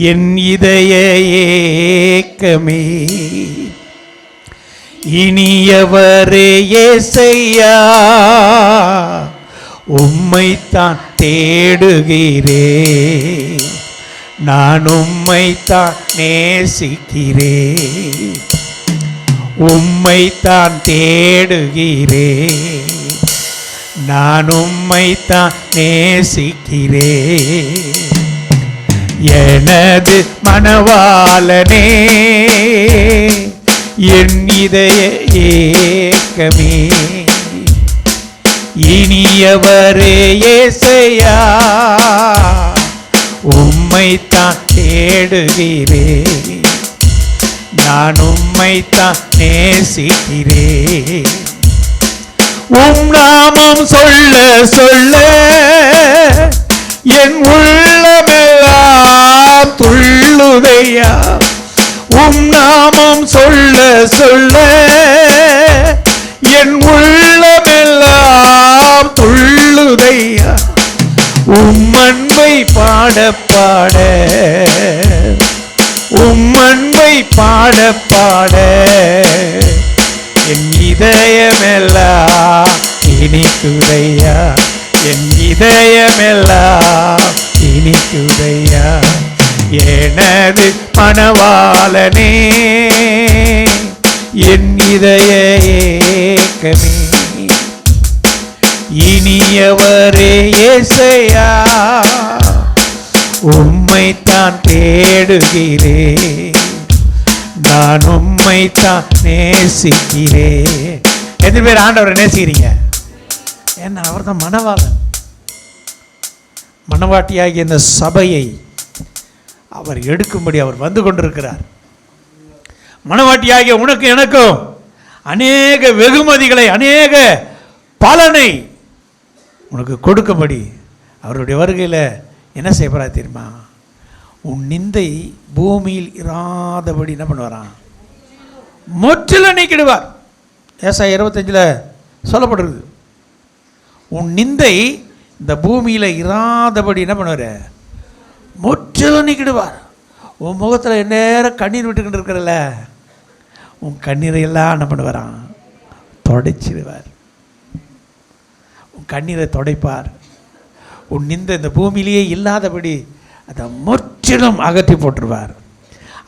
என் இதய ஏக்கமே இனியவரே ஏசையா உம்மைத்தான் தேடுகிறேன், நான் உம்மைத்தான் நேசிக்கிறேன், உம்மைத்தான் தேடுகிறேன், நான் உம்மைத்தான் நேசிக்கிறேன். எனது மணவாளனே என் இதய ஏக்கமே இனியவரே ஏசையா உம்மைத்தான் தேடுகிறேன், நான் உம்மைத்தான் நேசிக்கிறேன். உம் நாமம் சொல்ல சொல்ல என் உள்ளமெல்லாம் துள்ளுதையா, உம் நாமம் சொல்ல சொல்ல என் உள்ளமெல்லாம் துள்ளுதையா, உம் அன்பை பாட பாட உம் அன்பை பாட பாட என் இதயமெல்லாம் இனிக்குதையா, என் இதயமெல்லாம் இனிக்குதையா. எனது மணவாளனே என் இதய ஏக்கமே இனியவரே ஏசையா உம்மைத்தான் தேடுகிறேன், நான் உம்மைத்தான் நேசிக்கிறேன். எத்தனை பேர் ஆண்டவரை நேசிக்கிறீங்க? ஏன்னா அவர் தான் மணவாளன். மணவாட்டியாகிய இந்த சபையை அவர் எடுக்கும்படி அவர் வந்து கொண்டிருக்கிறார். மணவாட்டியாகிய உனக்கு எனக்கும் அநேக வெகுமதிகளை அநேக பலனை உனக்கு கொடுக்கும்படி அவருடைய வருகையில் என்ன செய்யப்படுறா தெரியுமா? உன் நிந்தை பூமியில் இராதபடி என்ன பண்ணுவாராம்? முற்றிலும் நீக்கிடுவார். ஏசாயா 25 சொல்லப்படுறது. உன் நிந்தை இந்த பூமியில் இராதபடி என்ன பண்ணுவார்? முற்றிலும் நீக்கிடுவார். உன் முகத்தில் நேரம் கண்ணீர் விட்டுக்கிட்டு இருக்கிறல்ல, உன் கண்ணீரை எல்லாம் என்ன பண்ணுவாராம்? தொடைச்சிடுவார். உன் கண்ணீரை தொடைப்பார். உன் நிந்தை இந்த பூமியிலேயே இல்லாதபடி அதை முற்றிலும் அகற்றி போட்டுருவார்.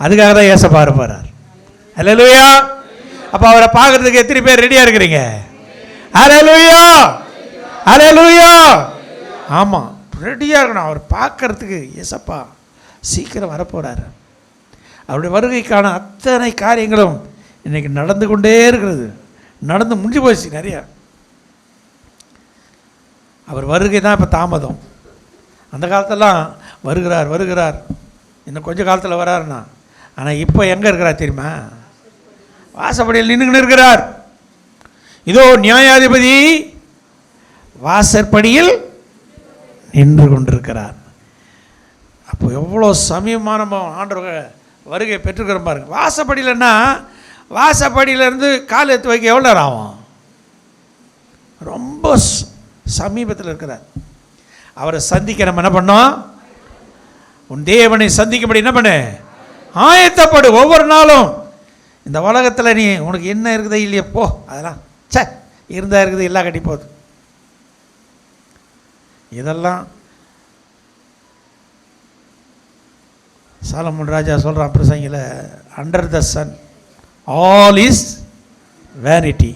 அதுக்காக தான் ஏசப்பா இருப்பார். அல்லேலூயா. அப்போ அவரை பார்க்கறதுக்கு எத்தனை பேர் ரெடியாக இருக்கிறீங்க? அல்லேலூயா, அல்லேலூயா. ஆமாம், ரெடியாக இருக்கணும். அவர் பார்க்கறதுக்கு ஏசப்பா சீக்கிரம் வரப்போகிறார். அவருடைய வருகைக்கான அத்தனை காரியங்களும் இன்றைக்கி நடந்து கொண்டே இருக்கிறது. நடந்து முடிஞ்சு போச்சு நிறையா. அவர் வருகை தான் இப்போ தாமதம். அந்த காலத்தெல்லாம் வருகிறார் வருகிறார், இன்னும் கொஞ்சம் காலத்தில் வராருன்னா. ஆனால் இப்போ எங்கே இருக்கிறார் தெரியுமா? வாசப்படியில் நின்றுக்கின்னு இருக்கிறார். இதோ நியாயாதிபதி வாசற்படியில் நின்று கொண்டிருக்கிறார். அப்போ எவ்வளோ சமீபமான ஆண்டவர் வருகை பெற்றுக்கிறோம் பாருங்க. வாசப்படியிலன்னா வாசப்படியிலேருந்து கால் எடுத்து வைக்க எவ்வளோ நேரம் ஆகும்? ரொம்ப சமீபத்தில் இருக்கிறார். அவரை சந்திக்க நம்ம என்ன பண்ணோம்? உன் தேவனை சந்திக்கும்படி என்ன பண்ணு? ஆயத்தப்படு. ஒவ்வொரு நாளும் இந்த உலகத்தில் நீ உனக்கு என்ன இருக்குதோ இல்லையோ போ, அதெல்லாம் இருந்தா இருக்குது, எல்லாம் கட்டி போகுது. இதெல்லாம் சாலமோன் ராஜா சொல்கிறான் பிரசங்கில, under the sun all is vanity.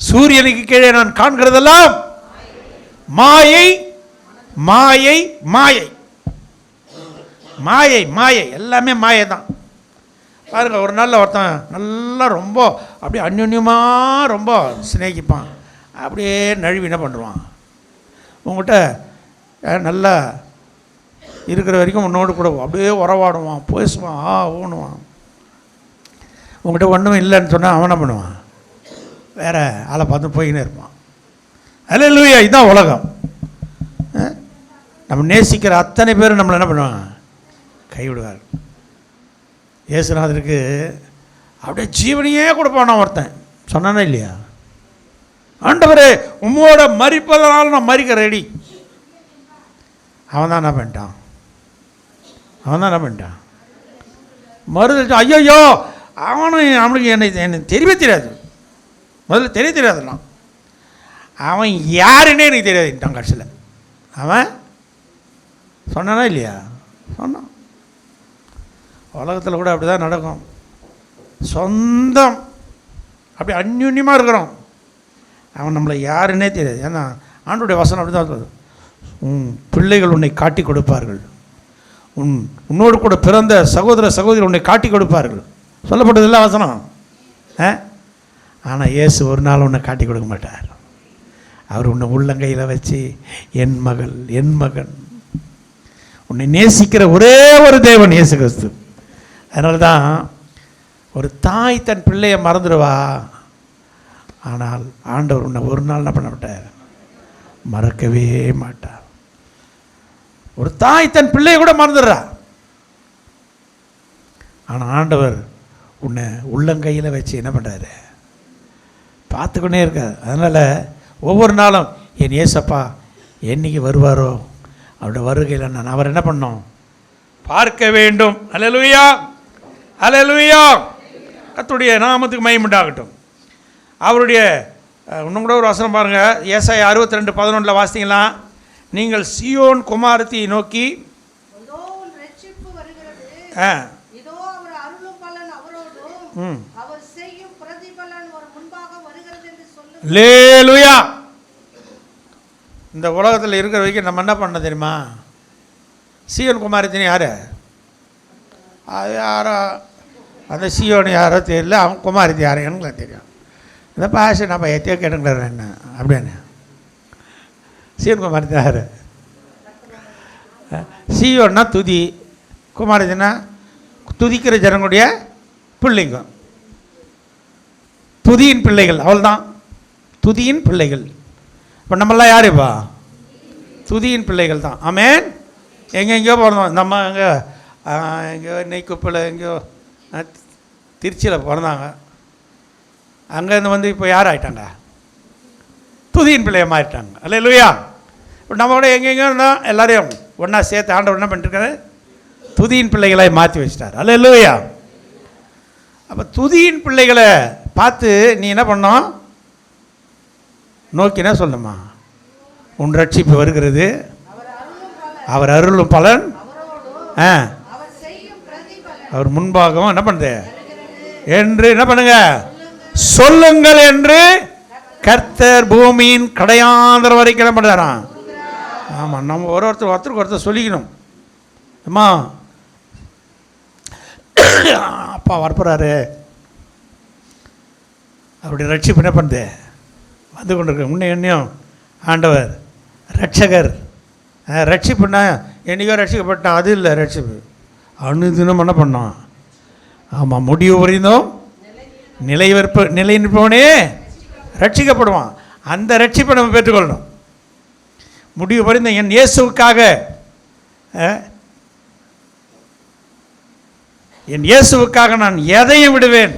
சூரியனுக்கு கீழே நான் காண்கிறதெல்லாம் மாயை மாயை மாயை மாயை மாயை, எல்லாமே மாயை தான். பாருங்க, ஒரு நாளில் ஒருத்தன் நல்லா ரொம்ப அப்படியே அந்யுன்யமாக ரொம்ப சிநேகிப்பான். அப்படியே நழுவி என்ன பண்ணுவான்? உங்கள்கிட்ட நல்லா இருக்கிற வரைக்கும் உன்னோடு கூட அப்படியே உறவாடுவான், பேசுவான், ஊனுவான். உங்கள்கிட்ட ஒன்றும் இல்லைன்னு சொன்னால் அவன் என்ன பண்ணுவான்? வேறு ஆளை பார்த்து போயின்னே இருப்பான். அல்லேலூயா. இதுதான் உலகம். நம்ம நேசிக்கிற அத்தனை பேரும் நம்மளை என்ன பண்ணுவாங்க? கைவிடுவார். இயேசுநாதருக்கு அப்படியே ஜீவனையே கொடுப்பான் ஒருத்தன். சொன்னானே இல்லையா? ஆண்டவரே உம்மோட மரிப்பதனால நான் மரிக்க ரெடி. அவன் தான் என்ன பண்ணிட்டான்? மறுதளிச்சு ஐயோ அவனுக்கு எனக்கு தெரியவே தெரியாது. முதல்ல தெரியாதுண்ணா. அவன் யாருன்னே எனக்கு தெரியாதுட்டான். கடைசியில் அவன் சொன்னானா இல்லையா? சொன்னான். உலகத்தில் கூட அப்படி தான் நடக்கும். சொந்தம் அப்படி அந்யுன்யமாக இருக்கிறோம். அவன் நம்மளை யாருன்னே தெரியாது. ஏன்னா ஆண்டோடைய வசனம் அப்படி தான் சொல்லுது. உன் பிள்ளைகள் உன்னை காட்டி கொடுப்பார்கள், உன்னோடு கூட பிறந்த சகோதரி உன்னை காட்டி கொடுப்பார்கள் சொல்லப்பட்டதில்லை வசனம். ஆனால் இயேசு ஒரு நாள் உன்னை காட்டி கொடுக்க மாட்டார். அவர் உன்னை உள்ளங்கையில் வச்சு என் மகன் உன்னை நேசிக்கிற ஒரே ஒரு தேவன் இயேசு கிறிஸ்து. அதனால தான் ஒரு தாய் தன் பிள்ளையை மறந்துடுவா. ஆனால் ஆண்டவர் உன்னை ஒரு நாள் என்ன பண்ண மாட்டார்? மறக்கவே மாட்டார். ஒரு தாய் தன் பிள்ளையை கூட மறந்துடுறா. ஆனால் ஆண்டவர் உன்னை உள்ளங்கையில் வச்சு என்ன பண்ணுறாரு? பார்த்துக்கொண்டே இருக்கார். அதனால் ஒவ்வொரு நாளும் என் ஏசப்பா என்னைக்கு வருவாரோ அவருடைய வருகையில் நான் அவர் என்ன பண்ணோம்? பார்க்க வேண்டும். அல்லேலூயா, அல்லேலூயா. கர்த்தருடைய நாமத்துக்கு மகிமை உண்டாகட்டும். அவருடைய இன்னும் கூட ஒரு வசனம் பாருங்கள். ஏசாயா 62:11 வாசித்தீங்களா? நீங்கள் சீயோன் குமாரத்தியை நோக்கி இதோ உன் ரட்சிப்பு வருகிறது. இதோ அவர் அருளும் பலன் அவரோடும் அவர் செய்யும் பிரதிபலன் ஒரு முன்பாக வருகிறது என்று சொல்லுங்கள். அல்லேலூயா. இந்த உலகத்தில் இருக்கிற வரைக்கும் நம்ம என்ன பண்ண தெரியுமா? சீயோன் குமாரத்தின் யார்? அது யாரோ அந்த சீயோன் யாரோ தெரியல. அவன் குமாரத்தி யாரோ எனக்கு தெரியும். இந்த பாஷை நம்ம எத்தையோ கேட்டுங்களேன் என்ன அப்படின்னு. சீயோன் குமாரத்தி யார்? சீயோன்னா துதி, குமாரத்தினா துதிக்கிற ஜனங்களுடைய பிள்ளைங்க, துதியின் பிள்ளைகள். அவள்தான் துதியின் பிள்ளைகள். இப்போ நம்மளாம் யாருப்பா? துதியின் பிள்ளைகள் தான். ஆமென். எங்கெங்கேயோ பிறந்தோம். நம்ம எங்கேயோ நெய்க்குப்பில் எங்கேயோ திருச்சியில் பிறந்தாங்க. அங்கேருந்து வந்து இப்போ யார் ஆகிட்டாங்க? துதியின் பிள்ளையை மாறிட்டாங்க. அல்லேலூயா. இப்போ நம்ம கூட எங்கெங்கேயோ இருந்தோம், எல்லாரையும் ஒன்றா சேர்த்து ஆண்டவர் என்ன பண்ணிட்டுருக்காரு? துதியின் பிள்ளைகளாக மாற்றி வச்சிட்டார். அல்லேலூயா. அப்போ துதியின் பிள்ளைகளை பார்த்து நீ என்ன பண்ணோம்? நோக்கினா சொல்லுமா, உன் ரட்சிப்பு வருகிறது, அவர் அருளும் பலன் அவர் முன்பாகவும் என்ன பண்ணுது என்று என்ன பண்ணுங்க சொல்லுங்கள் என்று கர்த்தர் பூமியின் கடையாந்தர வரைக்கும் என்ன பண்ணுறாராம். ஆமாம், நம்ம ஒருத்தருக்கு ஒருத்தர் சொல்லிக்கணும். அம்மா அப்பா வரப்போறாரு, அவருடைய ரட்சிப்பு என்ன பண்ணுது? வந்து கொண்டிருக்க முன்னே என்னையும் ஆண்டவர் ரட்சகர். ரட்சிப்புன்னா என்றைக்கோ ரட்சிக்கப்பட்டான், அது இல்லை ரட்சிப்பு. அனுதினம் என்ன பண்ணோம்? ஆமாம், முடிவு வரைந்தோம் நிலை நிற்பவனே ரட்சிக்கப்படுவான். அந்த ரட்சிப்பை நம்ம பெற்றுக்கொள்ளணும். முடிவு வரைந்த என் இயேசுவுக்காக, என் இயேசுவுக்காக நான் எதையும் விடுவேன்.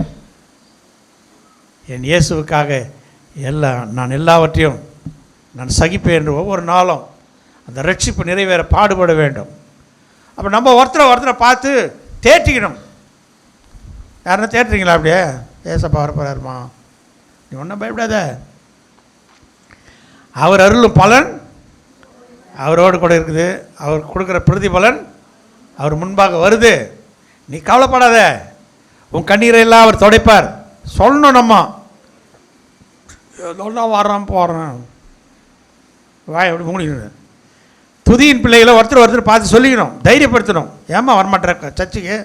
என் இயேசுவுக்காக நான் எல்லாவற்றையும் நான் சகிப்பேன் என்று ஒவ்வொரு நாளும் அந்த ரட்சிப்பு நிறைவேற பாடுபட வேண்டும். அப்போ நம்ம ஒருத்தரை பார்த்து தேற்றிக்கணும். யாருன்னா தேட்டுறீங்களா? அப்படியே ஏசப்பா வரப்போறாருமா, நீ ஒன்றும் பயப்படாத, அவர் அருளும் பலன் அவரோடு கூட இருக்குது, அவர் கொடுக்குற பிரதிபலன் அவர் முன்பாக வருது, நீ கவலைப்படாத, உன் கண்ணீரை எல்லாம் அவர் துடைப்பார். சொல்லணும். நம்ம ஏதோ வர்றோம் போகிறோம் வாய் எப்படி மூடிக்கணும். துதியின் பிள்ளைகளை ஒருத்தர் பார்த்து சொல்லிக்கணும், தைரியப்படுத்தணும். ஏமா வரமாட்டேற சர்ச்சுக்கு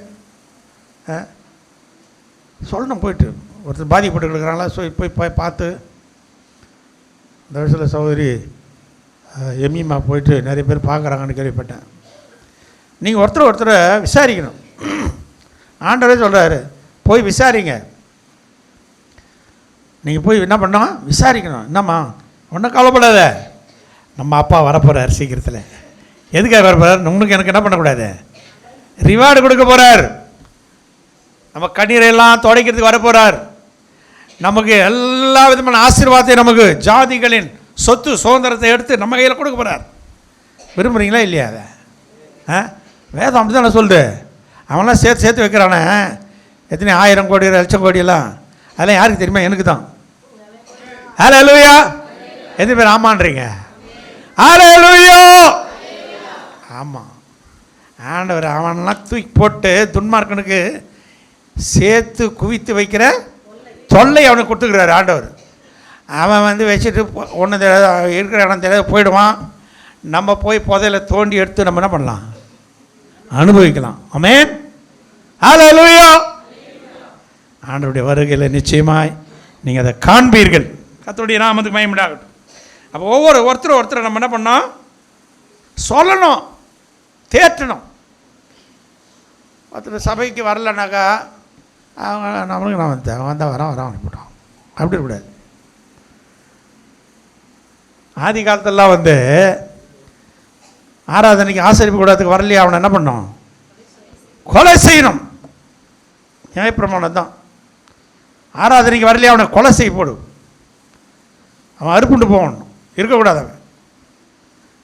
சொல்லணும். போயிட்டு ஒருத்தர் பாதிக்கப்பட்டு இருக்கிறாங்களா போய் பார்த்து. இந்த வயசில் சகோதரி எம்இமா போயிட்டு நிறைய பேர் பார்க்குறாங்கன்னு கேள்விப்பட்டேன். நீங்கள் ஒருத்தரை விசாரிக்கணும். ஆண்டவரே சொல்கிறாரு, போய் விசாரிங்க. நீங்கள் போய் என்ன பண்ணோம், விசாரிக்கணும். என்னம்மா ஒன்றும் கவலைப்படாத, நம்ம அப்பா வரப்போகிறார் சீக்கிரத்தில். எதுக்காக வரப்போகிறார்? உங்களுக்கு எனக்கு என்ன பண்ணக்கூடாது, ரிவார்டு கொடுக்க போகிறார். நம்ம கண்ணீரையெல்லாம் துடைக்கிறதுக்கு வரப்போகிறார். நமக்கு எல்லா விதமான ஆசீர்வாதத்தையும், நமக்கு ஜாதிகளின் சொத்து சுதந்திரத்தை எடுத்து நம்ம கையில் கொடுக்க போகிறார். விரும்புகிறீங்களா இல்லையா? அதை வேதம் அப்படி தானே சொல்லுது. அவன்லாம் சேர்த்து சேர்த்து வைக்கிறானே, எத்தனை 1000 கோடி 1,00,000 கோடியெல்லாம், அதெல்லாம் யாருக்கு தெரியுமா? எனக்கு தான். ஹல்லேலூயா. எத்தனை பேர் ஆமான்றீங்க? ஹல்லேலூயா. ஆமாம், ஆண்டவர் அவனெல்லாம் தூக்கி போட்டு துன்மார்க்கனுக்கு சேர்த்து குவித்து வைக்கிற தொல்லை அவனுக்கு கொடுத்துக்கிறாரு ஆண்டவர். அவன் வந்து வச்சுட்டு ஒன்று இருக்கிற இடம் தெரியாது போயிடுவான். நம்ம போய் புதையில தோண்டி எடுத்து நம்ம என்ன பண்ணலாம், அனுபவிக்கலாம். ஆமென். ஹல்லேலூயா. ஆண்டவருடைய வருகையில் நிச்சயமாய் நீங்கள் அதை காண்பீர்கள். கர்த்தருடைய நாமத்துக்கு மகிமை உண்டாகட்டும். அப்போ ஒருத்தரை நம்ம என்ன பண்ணோம், சொல்லணும், தேற்றணும். ஒருத்தர் சபைக்கு வரலனாக்கா அவங்க நம்மளுக்கு நான் வந்தேன், வந்தால் வரான் அனுப்பிவிட்டான், அப்படி இருக்கக்கூடாது. ஆதி காலத்திலலாம் வந்து ஆராதனைக்கு ஆசரிப்பு கூடத்துக்கு வரலையே அவனை என்ன பண்ணோம், கொலை செய்யணும். நியாயப்பிரமாணம் தான். ஆராதனைக்கு வரலையே அவனை கொலை செய்ய போடும், அவன் அறுப்புண்டு போகணும், இருக்கக்கூடாது அவன்.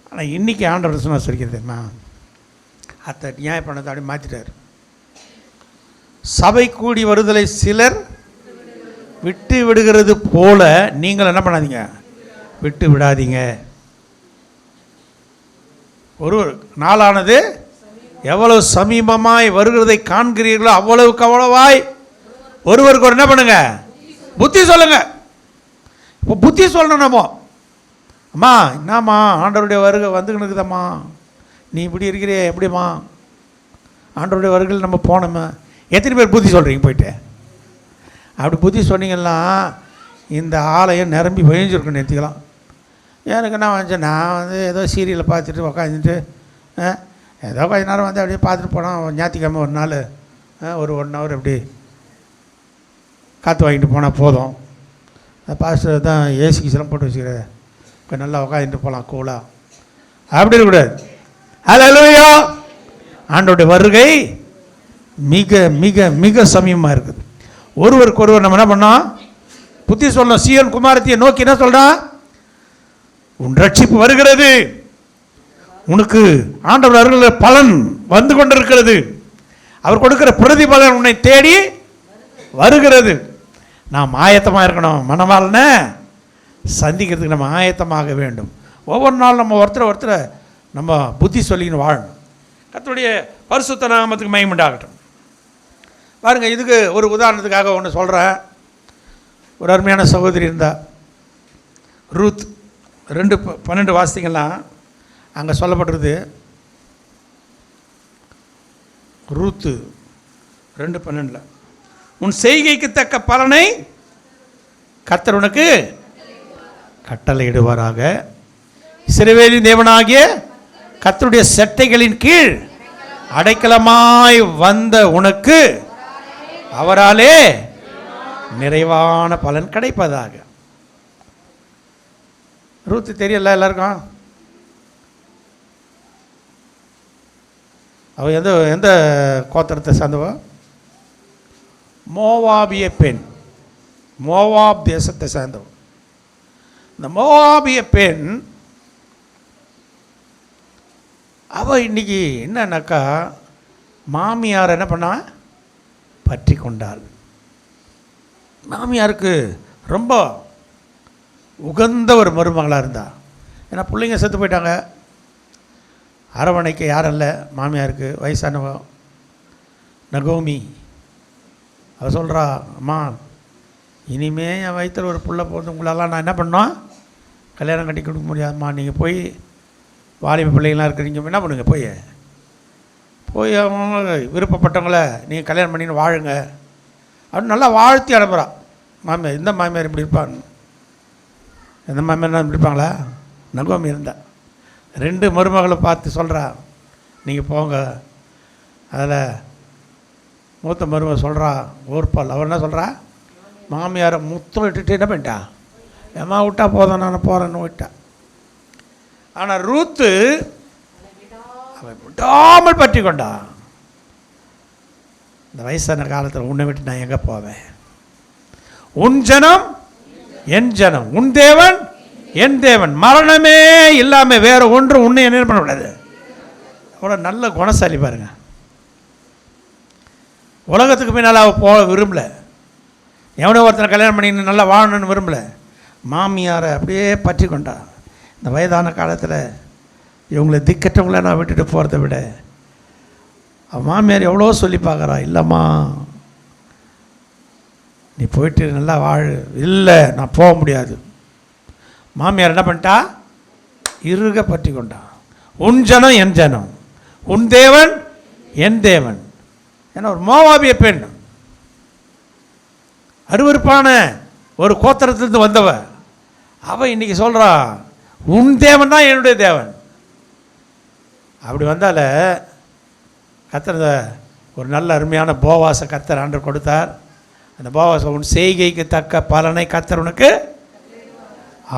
ஆனால் இன்றைக்கி ஆண்டவர் சொன்ன சொல்லிக்கிறதுமா, அத்தை நியாயப்பிரமாணத்தை அப்படி மாற்றிட்டார். சபை கூடி வருதலை சிலர் விட்டு விடுகிறது போல நீங்கள் என்ன பண்ணாதீங்க, விட்டு விடாதீங்க. ஒரு நாளானது எவ்வளவு சமீபமாய் வருகிறதை காண்கிறீர்களோ அவ்வளவுக்கு அவ்வளவாய் ஒருவருக்கு ஒரு என்ன பண்ணுங்க, புத்தி சொல்லுங்க. இப்போ புத்தி சொல்லணும். நம்ம அம்மா என்னம்மா ஆண்டவருடைய வருகை வந்துக்கின்னு இருக்குதம்மா, நீ இப்படி இருக்கிறே எப்படிம்மா, ஆண்டவருடைய வருகையில் நம்ம போனோம்மா. எத்தனை பேர் புத்தி சொல்கிறீங்க போயிட்டு? அப்படி புத்தி சொன்னீங்கன்னா இந்த ஆலயம் நிரம்பி வழிஞ்சிருக்குன்னு நிறுத்திக்கலாம். எனக்கு என்ன வந்துச்சு, நான் வந்து ஏதோ சீரியலை பார்த்துட்டு உக்காந்துட்டு ஏதோ கொஞ்ச நேரம் வந்து அப்படியே பார்த்துட்டு போனால், ஞாயிற்றுக்கிழமை ஒரு நாள் ஒரு 1 ஹவர் அப்படி காற்று வாங்கிட்டு போனால் போதும். பாஸ்டர் தான் ஏசி கீசெல்லாம் போட்டு வச்சுக்கிறேன், கொஞ்சம் நல்லா உட்காந்துட்டு போகலாம் கூலாக, அப்படி இருக்கக்கூடாது. ஹல்லேலூயா. ஆண்டவருடைய வருகை மிக மிக மிக சமீபமாக இருக்குது. ஒருவருக்கு ஒருவர் நம்ம என்ன பண்ணோம், புத்தி சொல்லணும். சீயோன் குமாரத்தியை நோக்கி என்ன சொல்கிறான், உன் ரட்சிப்பு வருகிறது, உனக்கு ஆண்டவர் அருகில் பலன் வந்து கொண்டிருக்கிறது, அவர் கொடுக்கிற பிரதிபலன் உன்னை தேடி வருகிறது. நாம் ஆயத்தமாக இருக்கணும். மனவாளனை சந்திக்கிறதுக்கு நம்ம ஆயத்தமாக வேண்டும். ஒவ்வொரு நாள் நம்ம ஒருத்தரை நம்ம புத்தி சொல்லின்னு வாழணும். கர்த்தருடைய பரிசுத்த நாமத்துக்கு மகிமை உண்டாகட்டும். பாருங்கள், இதுக்கு ஒரு உதாரணத்துக்காக ஒன்று சொல்கிறேன். ஒரு அருமையான சகோதரி இருந்தால், ரூத் 2:12 வாசித்தீங்கன்னா அங்கே சொல்லப்படுறது, ரூத்து 2:12, உன் செய்கைக்கு தக்க பலனை கர்த்தர் உனக்கு கட்டளையிடுவாராக, இஸ்ரவேலின் தேவனாகிய கர்த்தருடைய செட்டைகளின் கீழ் அடைக்கலமாய் வந்த உனக்கு அவராலே நிறைவான பலன் கிடைப்பதாக. ரூத்து தெரியல எல்லாருக்கும்? அவ எந்த கோத்திரத்தை சார்ந்தவ? மோவாபிய பெண், மோவாப் தேசத்தை சேர்ந்தவ. இந்த மோவாபிய பெண் அவள் இன்னைக்கு என்னன்னாக்கா, மாமியார் என்ன பண்ணா, பற்றி கொண்டாள். மாமியாருக்கு ரொம்ப உகந்த ஒரு மருமகளாக இருந்தா. ஏன்னா பிள்ளைங்க செத்து போயிட்டாங்க, அரவணைக்கு யாரும் இல்லை. மாமியாருக்கு வயசானவ நகோமி. அவள் சொல்கிறா, அம்மா இனிமே என் வயிற்றில் ஒரு புள்ள போது உங்களெல்லாம் நான் என்ன பண்ணோம், கல்யாணம் கட்டி கொடுக்க முடியாதும்மா. நீங்கள் போய் வாலிப பிள்ளைங்களாம் இருக்கிறீங்க, என்ன பண்ணுங்க, போய் அவங்க விருப்பப்பட்டவங்கள நீங்கள் கல்யாணம் பண்ணின்னு வாழுங்க அப்படின்னு நல்லா வாழ்த்தி அனுப்புகிறான் மாமியார். இந்த மாமியார் இப்படி இருப்பான், எந்த மாமியார் இப்படி இருப்பாங்களா? நகோமி இருந்தா 2 மருமகளை பார்த்து சொல்கிறா, நீங்கள் போங்க. அதில் மூத்த மருமக சொல்கிறா, ஓர்பால். அவர் என்ன சொல்கிறா, மாமியாரை முத்தம் விட்டுட்டு என்ன பண்ணிட்டா, ஏமா விட்டா போதும் நான் போகிறேன்னு விட்டா. ஆனால் ரூத்து அவன் விடாமல் பற்றி கொண்டா. இந்த வயசான காலத்தில் உன்னை விட்டு நான் எங்கே போவேன், உன் ஜனம் என் ஜனம், உன் தேவன் என் தேவன், மரணமே இல்லாமல் வேற ஒன்று உன்னை என்ன பண்ணக்கூடாது. அவ்வளோ நல்ல குணசாலி பாருங்க. உலகத்துக்கு பின்னால் அவள் போக விரும்பல, எவனோ ஒருத்தனை கல்யாணம் பண்ணி நல்லா வாழணும்னு விரும்பல. மாமியாரை அப்படியே பற்றி கொண்டா. இந்த வயதான காலத்தில் இவங்களை திக்கற்றவங்கள நான் விட்டுட்டு போகிறத விட அவன் மாமியார் எவ்வளோ சொல்லி பார்க்குறா, இல்லைம்மா நீ போயிட்டு நல்லா வாழ். இல்லை நான் போக முடியாது. மாமியார் என்ன பண்ணிட்டா, இறுக பற்றி கொண்டா. உன் ஜனம் என் ஜனம், உன் தேவன் என் தேவன். ஏன்னா ஒரு மோவாபிய பெண், அருவருப்பான ஒரு கோத்திரத்திலிருந்து வந்தவ. அவள் இன்றைக்கி சொல்கிறா, உன் தேவன் தான் என்னுடைய தேவன். அப்படி வந்தால கர்த்தர் ஒரு நல்ல அருமையான போவாசை கர்த்தர் ஆண்டவர் கொடுத்தார். அந்த போவாசை, உன் செய்கைக்கு தக்க பலனை கர்த்தர் உனக்கு.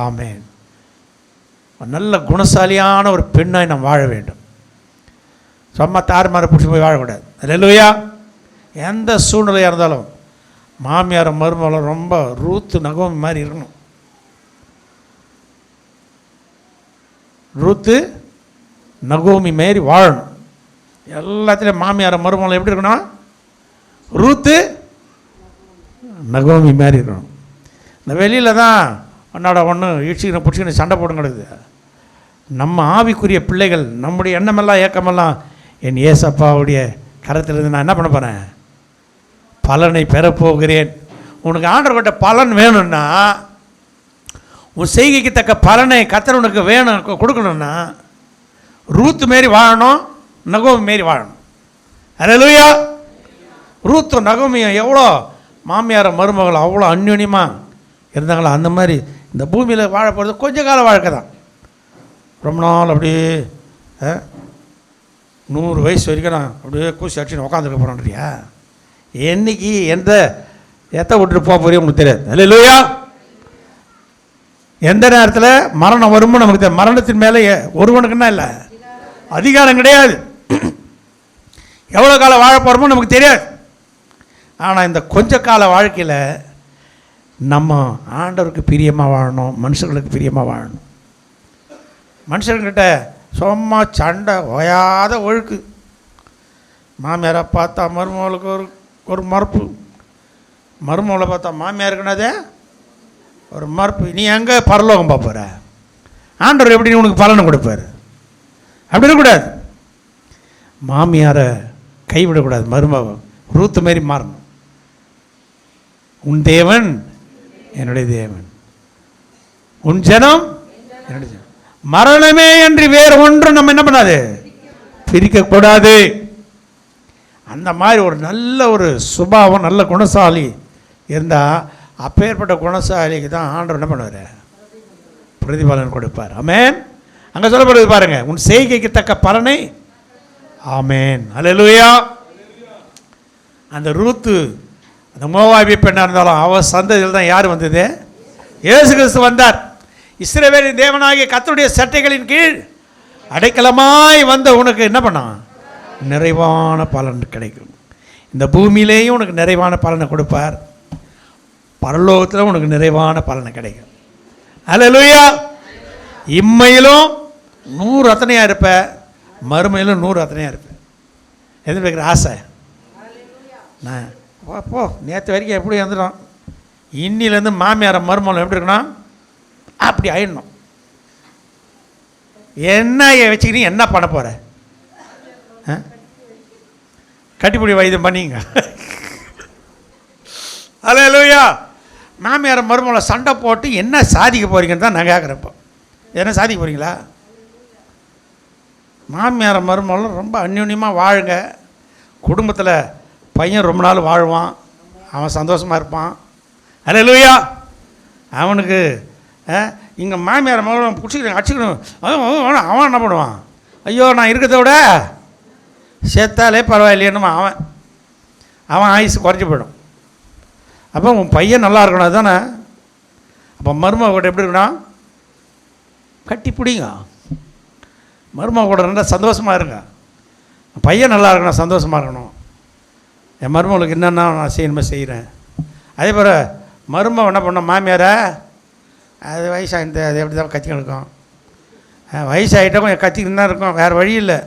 ஆமென். ஒரு நல்ல குணசாலியான ஒரு பெண்ணாய் நாம் வாழ வேண்டும். சும்மா தாறுமாற பிடிச்சி போய் வாழக்கூடாது. அல்லேலூயா. எந்த சூழ்நிலையாக இருந்தாலும் மாமியார் மருமகளும் ரொம்ப ரூத்து நகோமி மாதிரி இருக்கணும். ரூத்து நகோமி மாரி வாழணும். எல்லாத்துலேயும் மாமியார் மருமகளும் எப்படி இருக்கணும், ரூத்து நகோமி மாதிரி இருக்கணும். இந்த வெளியில் தான் உன்னோட ஒன்று இடிச்சிக்கணும் பிடிச்சிக்கணும் சண்டை போடும் கிடக்குது. நம்ம ஆவிக்குரிய பிள்ளைகள் நம்முடைய எண்ணமெல்லாம் ஏக்கமெல்லாம் என் ஏசப்பாவுடைய கரத்திலிருந்து நான் என்ன பண்ண போகிறேன், பலனை பெறப்போகிறேன். உனக்கு ஆண்டவர்கிட்ட பலன் வேணும்னா, உன் செய்கைக்கு தக்க பலனை கர்த்தர் உனக்கு வேணும் கொடுக்கணும்னா ரூத்து மாரி வாழணும், நகோமி மாரி வாழணும். அல்லேலூயா. ரூத்து நகோமியும் எவ்வளோ மாமியார் மருமகள் அவ்வளோ அந்யோன்யமாக இருந்தாங்களா. அந்த மாதிரி இந்த பூமியில் வாழ போகிறது கொஞ்ச கால வாழ்க்கை தான். ரொம்ப நாள் அப்படியே 100 வயசு வரைக்கும் நான் அப்படியே கூசி அடிச்சுன்னு உட்காந்துருக்க போகிறோன்றியா? என்னைக்கு எத்த விட்டுட்டு போக போறியோ உங்களுக்கு தெரியாது. அல்லேலூயா. எந்த நேரத்தில் மரணம் வருமோ நமக்கு தெரியும். மரணத்தின் மேலே ஒருவனுக்குன்னா இல்லை அதிகாரம் கிடையாது. எவ்வளோ காலம் வாழ போகிறோமோ நமக்கு தெரியாது. ஆனால் இந்த கொஞ்ச கால வாழ்க்கையில் நம்ம ஆண்டவருக்கு பிரியமாக வாழணும், மனுஷர்களுக்கு பிரியமாக வாழணும். மனுஷர்கிட்ட சும்மா சண்டை ஓயாத ஒழுக்கு. மாமியாரை பார்த்தா மருமகளுக்கு ஒரு மறுப்பு, மருமகளை பார்த்தா மாமியாருக்குனதே ஒரு மறுப்பு. நீ எங்கே பரலோகம் பார்ப்பற? ஆண்டவர் எப்படி உனக்கு பலனை கொடுப்பார்? அப்படி இருக்கக்கூடாது. மாமியாரை கைவிடக்கூடாது. மருமகன் ரூத்து மாரி மாறணும். உன் தேவன் என்னுடைய தேவன், உன் ஜனம் என்னுடைய ஜனம். மரணமே அன்றி வேறு ஒன்றும் நம்ம என்ன பண்ணாது, பிரிக்கக்கூடாது. அந்த மாதிரி ஒரு நல்ல ஒரு சுபாவம், நல்ல குணசாலி இருந்தால் அப்பேற்பட்ட குணசாலிக்கு தான் ஆண்டவர் என்ன பண்ணுவார், பிரதிபலன் கொடுப்பார். ஆமென். அங்கே சொல்லப்படுது பாருங்க, உன் செய்கைக்கு தக்க பலனை. ஆமென். அல்லேலூயா. அந்த ரூத்து அந்த மோவாபிய பெண்ணாக இருந்தாலும் அவள் சந்ததியில் தான் யார் வந்தது, இயேசு கிறிஸ்து வந்தார். இஸ்ரவேலின் தேவனாகிய கர்த்தருடைய சட்டைகளின் கீழ் அடைக்கலமாய் வந்த உனக்கு என்ன பண்ணான், நிறைவான பலன் கிடைக்கும். இந்த பூமியிலேயும் உனக்கு நிறைவான பலனை கொடுப்பார், பரலோகத்தில் உனக்கு நிறைவான பலனை கிடைக்கும். அல்லேலூயா. இம்மையிலும் 100 அத்தனையாக இருப்ப, மறுமையிலும் 100 அத்தனையாக இருப்ப. எதிர்பார்க்குற ஆசை நான் போ. நேற்று வரைக்கும் எப்படி இருந்துடும், இன்னிலேருந்து மாமியார் மருமகளும் எப்படி இருக்கணும், அப்படி ஆயிடணும். என்ன வச்சுக்கிட்டு என்ன பண்ண போகிற, கட்டிப்பிடி வைத்தியம் பண்ணிங்க. அல்லேலூயா. மாமியார் மருமகளை சண்டை போட்டு என்ன சாதிக்க போகிறீங்கன்னு தான் நான் கேட்குறப்போ. என்ன சாதிக்க போகிறீங்களா? மாமியார் மருமகளும் ரொம்ப அந்யோன்யமாக வாழுங்க. குடும்பத்தில் பையன் ரொம்ப நாள் வாழ்வான், அவன் சந்தோஷமாக இருப்பான். அல்லேலூயா. அவனுக்கு இங்கே மாமியார் மருமகளும் பிடிச்சிக்கணும் அடிச்சுக்கணும், அவன் என்ன பண்ணுவான், ஐயோ நான் இருக்கிறத விட செத்தாலே பரவாயில்லையேன்னு அவன் ஆயுசு குறைஞ்சி போயிடும். அப்போ உன் பையன் நல்லா இருக்கணும் அதுதானே. அப்போ மருமக கூட எப்படி இருக்கணும்? கட்டி பிடிங்க. மருமக கூட நல்லா சந்தோஷமாக இருங்க. பையன் நல்லா இருக்கணும், சந்தோஷமாக இருக்கணும். என் மருமகளுக்கு என்னென்னா நான் செய்யணுமே செய்கிறேன். அதே போல் மருமக என்ன பண்ணோம், மாமியாரை அது வயசாகிட்டு அது எப்படி தான் கத்தி கிடக்கும். வயசாகிட்டவங்க கத்திக்கிட்டு தான் இருக்கும், வேறு வழி இல்லை.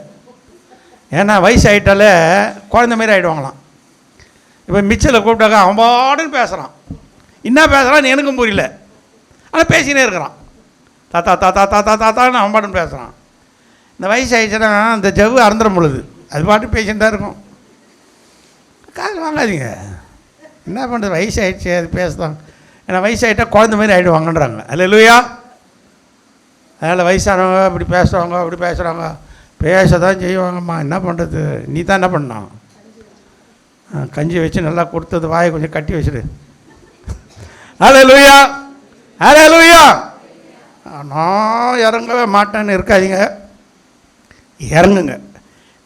ஏன்னா வயசாகிட்டாலே குழந்த மாரி ஆகிடுவாங்களாம். இப்போ மிச்சத்தில் கூப்பிட்டாக்க அவன் பாடுன்னு பேசுகிறான். என்ன பேசுகிறான்னு எனக்கும் புரியல, ஆனால் பேசினே இருக்கிறான். தாத்தா தாத்தா தாத்தா தாத்தான்னு அவன் பாடுன்னு பேசுகிறான். இந்த வயசு ஆகிடுச்சுன்னா இந்த ஜவ்வு அறந்துடும் பொழுது அது பாட்டு பேசின்னு தான் இருக்கும். காசு வாங்காதீங்க. என்ன பண்ணுறது, வயசு ஆகிடுச்சு அது பேசுதான். ஏன்னா வயசாகிட்டா குழந்த மாதிரி ஆகிடுவாங்கன்றாங்க. அல்லேலூயா. அதனால் வயசானவங்க இப்படி பேசுகிறவங்க அப்படி பேசுகிறாங்க, பேச தான் செய்வாங்கம்மா. என்ன பண்ணுறது, நீ தான் என்ன பண்ணான், கஞ்சி வச்சு நல்லா கொடுத்தது வாயை கொஞ்சம் கட்டி வச்சுடு. அல்லேலூயா, அல்லேலூயா. நான் இறங்கவே மாட்டேன்னு இருக்காதீங்க, இறங்குங்க.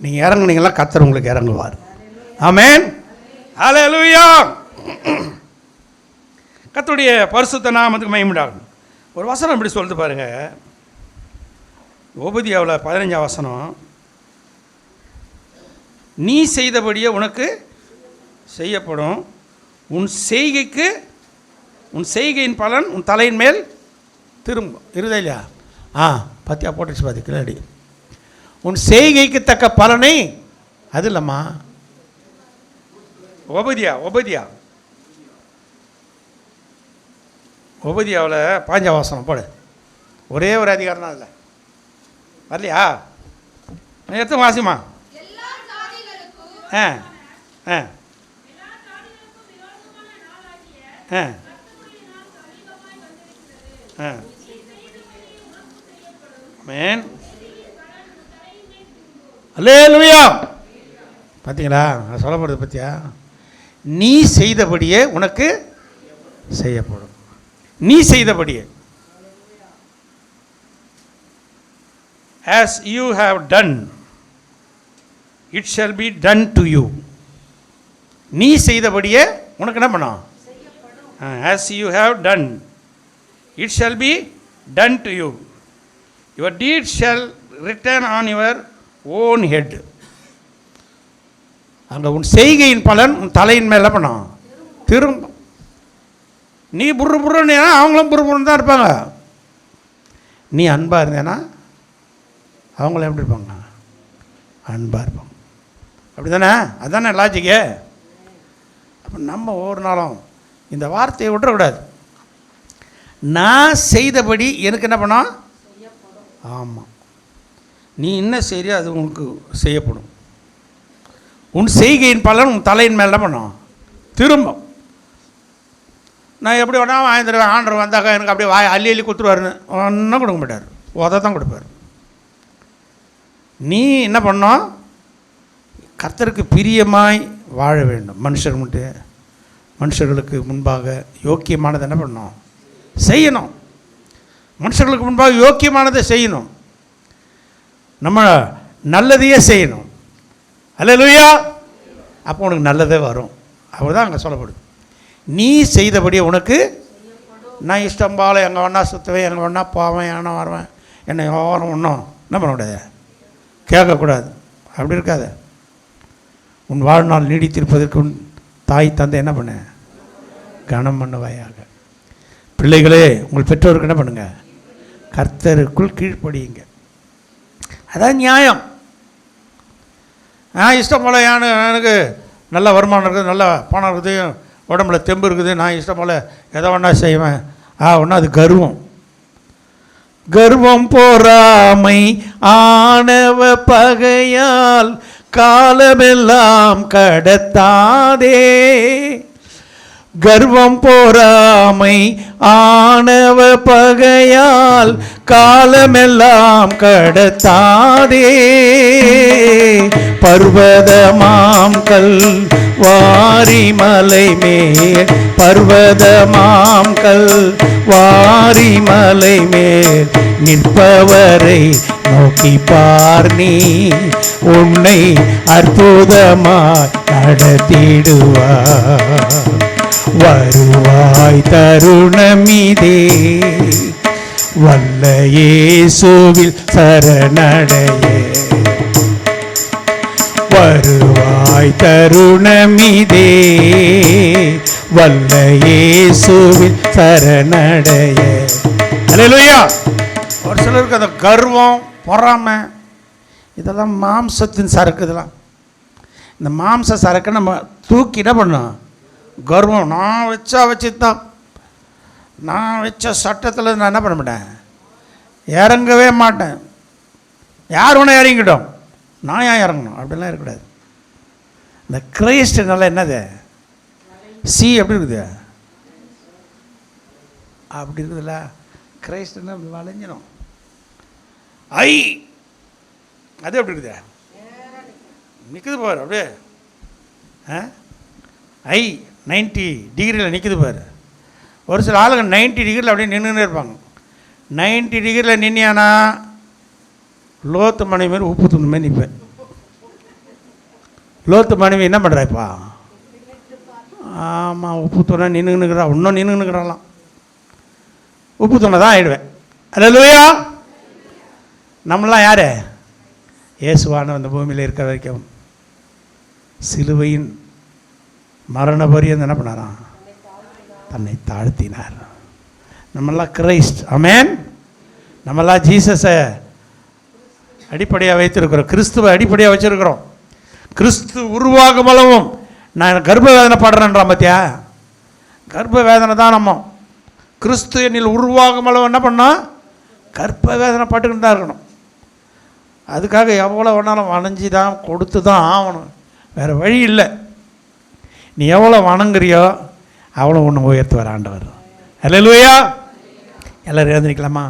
நீங்கள் இறங்குனீங்களா கர்த்தர் உங்களுக்கு இறங்குவார். ஆமென், அல்லேலூயா. கர்த்தருடைய பரிசுத்த நாமத்துக்கு மகிமை உண்டாகட்டும். ஒரு வசனம் இப்படி சொல்லிட்டு பாருங்க, ஓபதியாவில் 15ஆம் வசனம். நீ செய்தபடியே உனக்கு செய்யப்படும், உன் செய்கையின் பலன் உன் தலையின் மேல் திரும்பும். இருதா இல்லையா? பத்தியா போட்டுச்சு பாதி கிளாடி. உன் செய்கைக்கு தக்க பலனை, அது இல்லைம்மா, ஓபதியாவில் 15ஆம் வசனம் போடு. ஒரே ஒரு அதிகாரம் தான் இல்லை, வரலையா? எத்தனை வாசிமா? ஆ ஆ ஆ ஆ ஆமென், அல்லேலூயா. பார்த்தீங்களா நான் சொல்லப்படுறது பற்றியா? நீ செய்தபடியே உனக்கு செய்யப்படும். நீ செய்தபடியே, as you have done it shall be done to you. நீ செய்தபடியே உனக்கு என்ன பண்ணும்? as you have done it shall be done to you. Your deed shall return on your own head. அங்கே உன் செய்கையின் பலன் உன் தலையின் மேலே பண்ணும், திரும்ப. நீ புருன்னு அவங்களும் புருன்னு தான் இருப்பாங்க. நீ அன்பாக இருந்தேன்னா அவங்களும் எப்படி இருப்பாங்க? அன்பாக இருப்பாங்க. அப்படி தானே? அதுதானே லாஜிக்கே. அப்போ நம்ம ஒவ்வொரு நாளும் இந்த வார்த்தையை விட்டுறக்கூடாது. நான் செய்தபடி எனக்கு என்ன பண்ணோம்? ஆமாம், நீ என்ன செய்யறியோ அது உனக்கு செய்யப்படும். உன் செய்கையின் பலன் உன் தலையின் மேலே பண்ணும், திரும்பும். நான் எப்படி வேணா வாங்கி தருவேன், ஆண்டர் வந்தாக்கா எனக்கு அப்படியே அள்ளி அள்ளி கொடுத்துருவாருன்னு ஒன்றும் கொடுக்க மாட்டார், உத தான் கொடுப்பார். நீ என்ன பண்ணோம்? கர்த்தருக்கு பிரியமாய் வாழ வேண்டும். மனுஷர்களுக்கு முன்பாக யோக்கியமானதை என்ன பண்ணணும்? செய்யணும். மனுஷர்களுக்கு முன்பாக யோக்கியமானதை செய்யணும். நம்ம நல்லதையே செய்யணும். அல்லேலூயா. அப்போ உனக்கு நல்லதே வரும். அப்படிதான் அங்கே சொல்லப்படுது. நீ செய்தபடியே உனக்கு, நான் இஷ்டம் போல எங்கே வேணா சுற்றுவேன், எங்கே வேணா போவேன், ஏன்னா வருவேன், என்னை யாரும் ஒன்றும் என்ன பண்ணக்கூடாது, கேட்கக்கூடாது. அப்படி இருக்காது. உன் வாழ்நாள் நீடித்திருப்பதற்கு உன் தாய் தந்தை என்ன பண்ண? கனம் பண்ணுவாயாக. பிள்ளைகளே, உங்கள் பெற்றோருக்கு என்ன பண்ணுங்க? கர்த்தருக்குள் கீழ்ப்படியுங்க. அதான் நியாயம். இஷ்டம் போல் எனக்கு நல்ல வருமானம் இருக்குது, நல்ல பணம் இருக்குது, உடம்புல தெம்பு இருக்குது, நான் இஷ்டம் போல் எதை வேணா செய்வேன். ஒன்றா அது கர்வம். கர்வம் பொறாமை ஆணவ பகையால் காலமெல்லாம் கடத்தாதே. கர்வம் பொறாமை ஆணவ பகையால் காலமெல்லாம் கடத்தாதே. பர்வதமாம் கல் வாரிமலை மேல், பர்வதமாம் கல் வாரிமலை மேல் நிற்பவரை நோக்கி பார், நீ உன்னை அற்புதமாய் நடத்திடுவார். வருவாய் தருணமிதே, வல்ல இயேசுவில் சரணடைய. வருவாய் தருணமிதே, வல்ல இயேசுவில் சரணடைய. அல்லேலூயா. ஒரு சிலருக்கு அந்த கர்வம், பொறாமை, இதெல்லாம் மாம்சத்தின் சரக்கு. இதெல்லாம் இந்த மாம்ச சரக்கை நம்ம தூக்கி என்ன பண்ணோம்? கர்வம். நான் வச்சுதான், நான் வச்ச சட்டத்தில் நான் என்ன பண்ண மாட்டேன், இறங்கவே மாட்டேன். யார் ஒன்று இறங்கிட்டோம், நான் ஏன் இறங்கணும்? அப்படிலாம் இருக்கக்கூடாது. இந்த கிரைஸ்ட்னால என்னது, சி எப்படி இருக்குது, அப்படி இருக்குதுல்ல. கிரைஸ்ட்னா வளைஞ்சிடும். ஐ அது எப்படி இருக்குது, நிற்குது பாரு அப்படியே. ஐ 90 டிகிரியில் நிற்குது பாரு. ஒரு சில ஆளுங்க 90 டிகிரியில் அப்படியே நின்றுன்னு இருப்பாங்க. 90 டிகிரியில் நின்னியானா லோத்து மனைவி மாதிரி உப்பு தூண்டு மாதிரி நிற்பேன். லோத்து மனைவி என்ன பண்ணுறாப்பா? ஆமாம், உப்பு தூணா நின்றுன்னுக்குறா, இன்னும் நின்றுன்னுக்குறாலாம். உப்பு தூணை தான் ஆகிடுவேன். அல்லேலூயா. நம்மளாம் யார்? இயேசுவான அந்த பூமியில் இருக்கிற வரைக்கும் சிலுவையின் மரண பரியந்தம் என்ன பண்ணாராம்? தன்னை தாழ்த்தினார். நம்மெல்லாம் கிரைஸ்ட். ஆமென். நம்மெல்லாம் ஜீசஸை அடிப்படையாக வைத்திருக்கிறோம், கிறிஸ்துவை அடிப்படையாக வச்சுருக்கிறோம். கிறிஸ்து உருவாகும் அளவும் நான் கர்ப்ப வேதனை படுறேன்றான் பார்த்தியா? கர்ப்ப வேதனை தான் நம்ம. கிறிஸ்து என்னில் உருவாகும் அளவு என்ன பண்ணோம்? கர்ப்ப வேதனை பட்டுக்கிட்டு தான் இருக்கணும். அதுக்காக எவ்வளோ வேணாலும் வணஞ்சி தான் கொடுத்து தான் ஆகணும், வேறு வழி இல்லை. நீ எவ்வளோ வணங்குறியோ அவ்வளோ ஒன்று உயர்த்துவார் ஆண்டவர். அல்லேலூயா. எல்லோரும் எழுந்திரிக்கலாமா?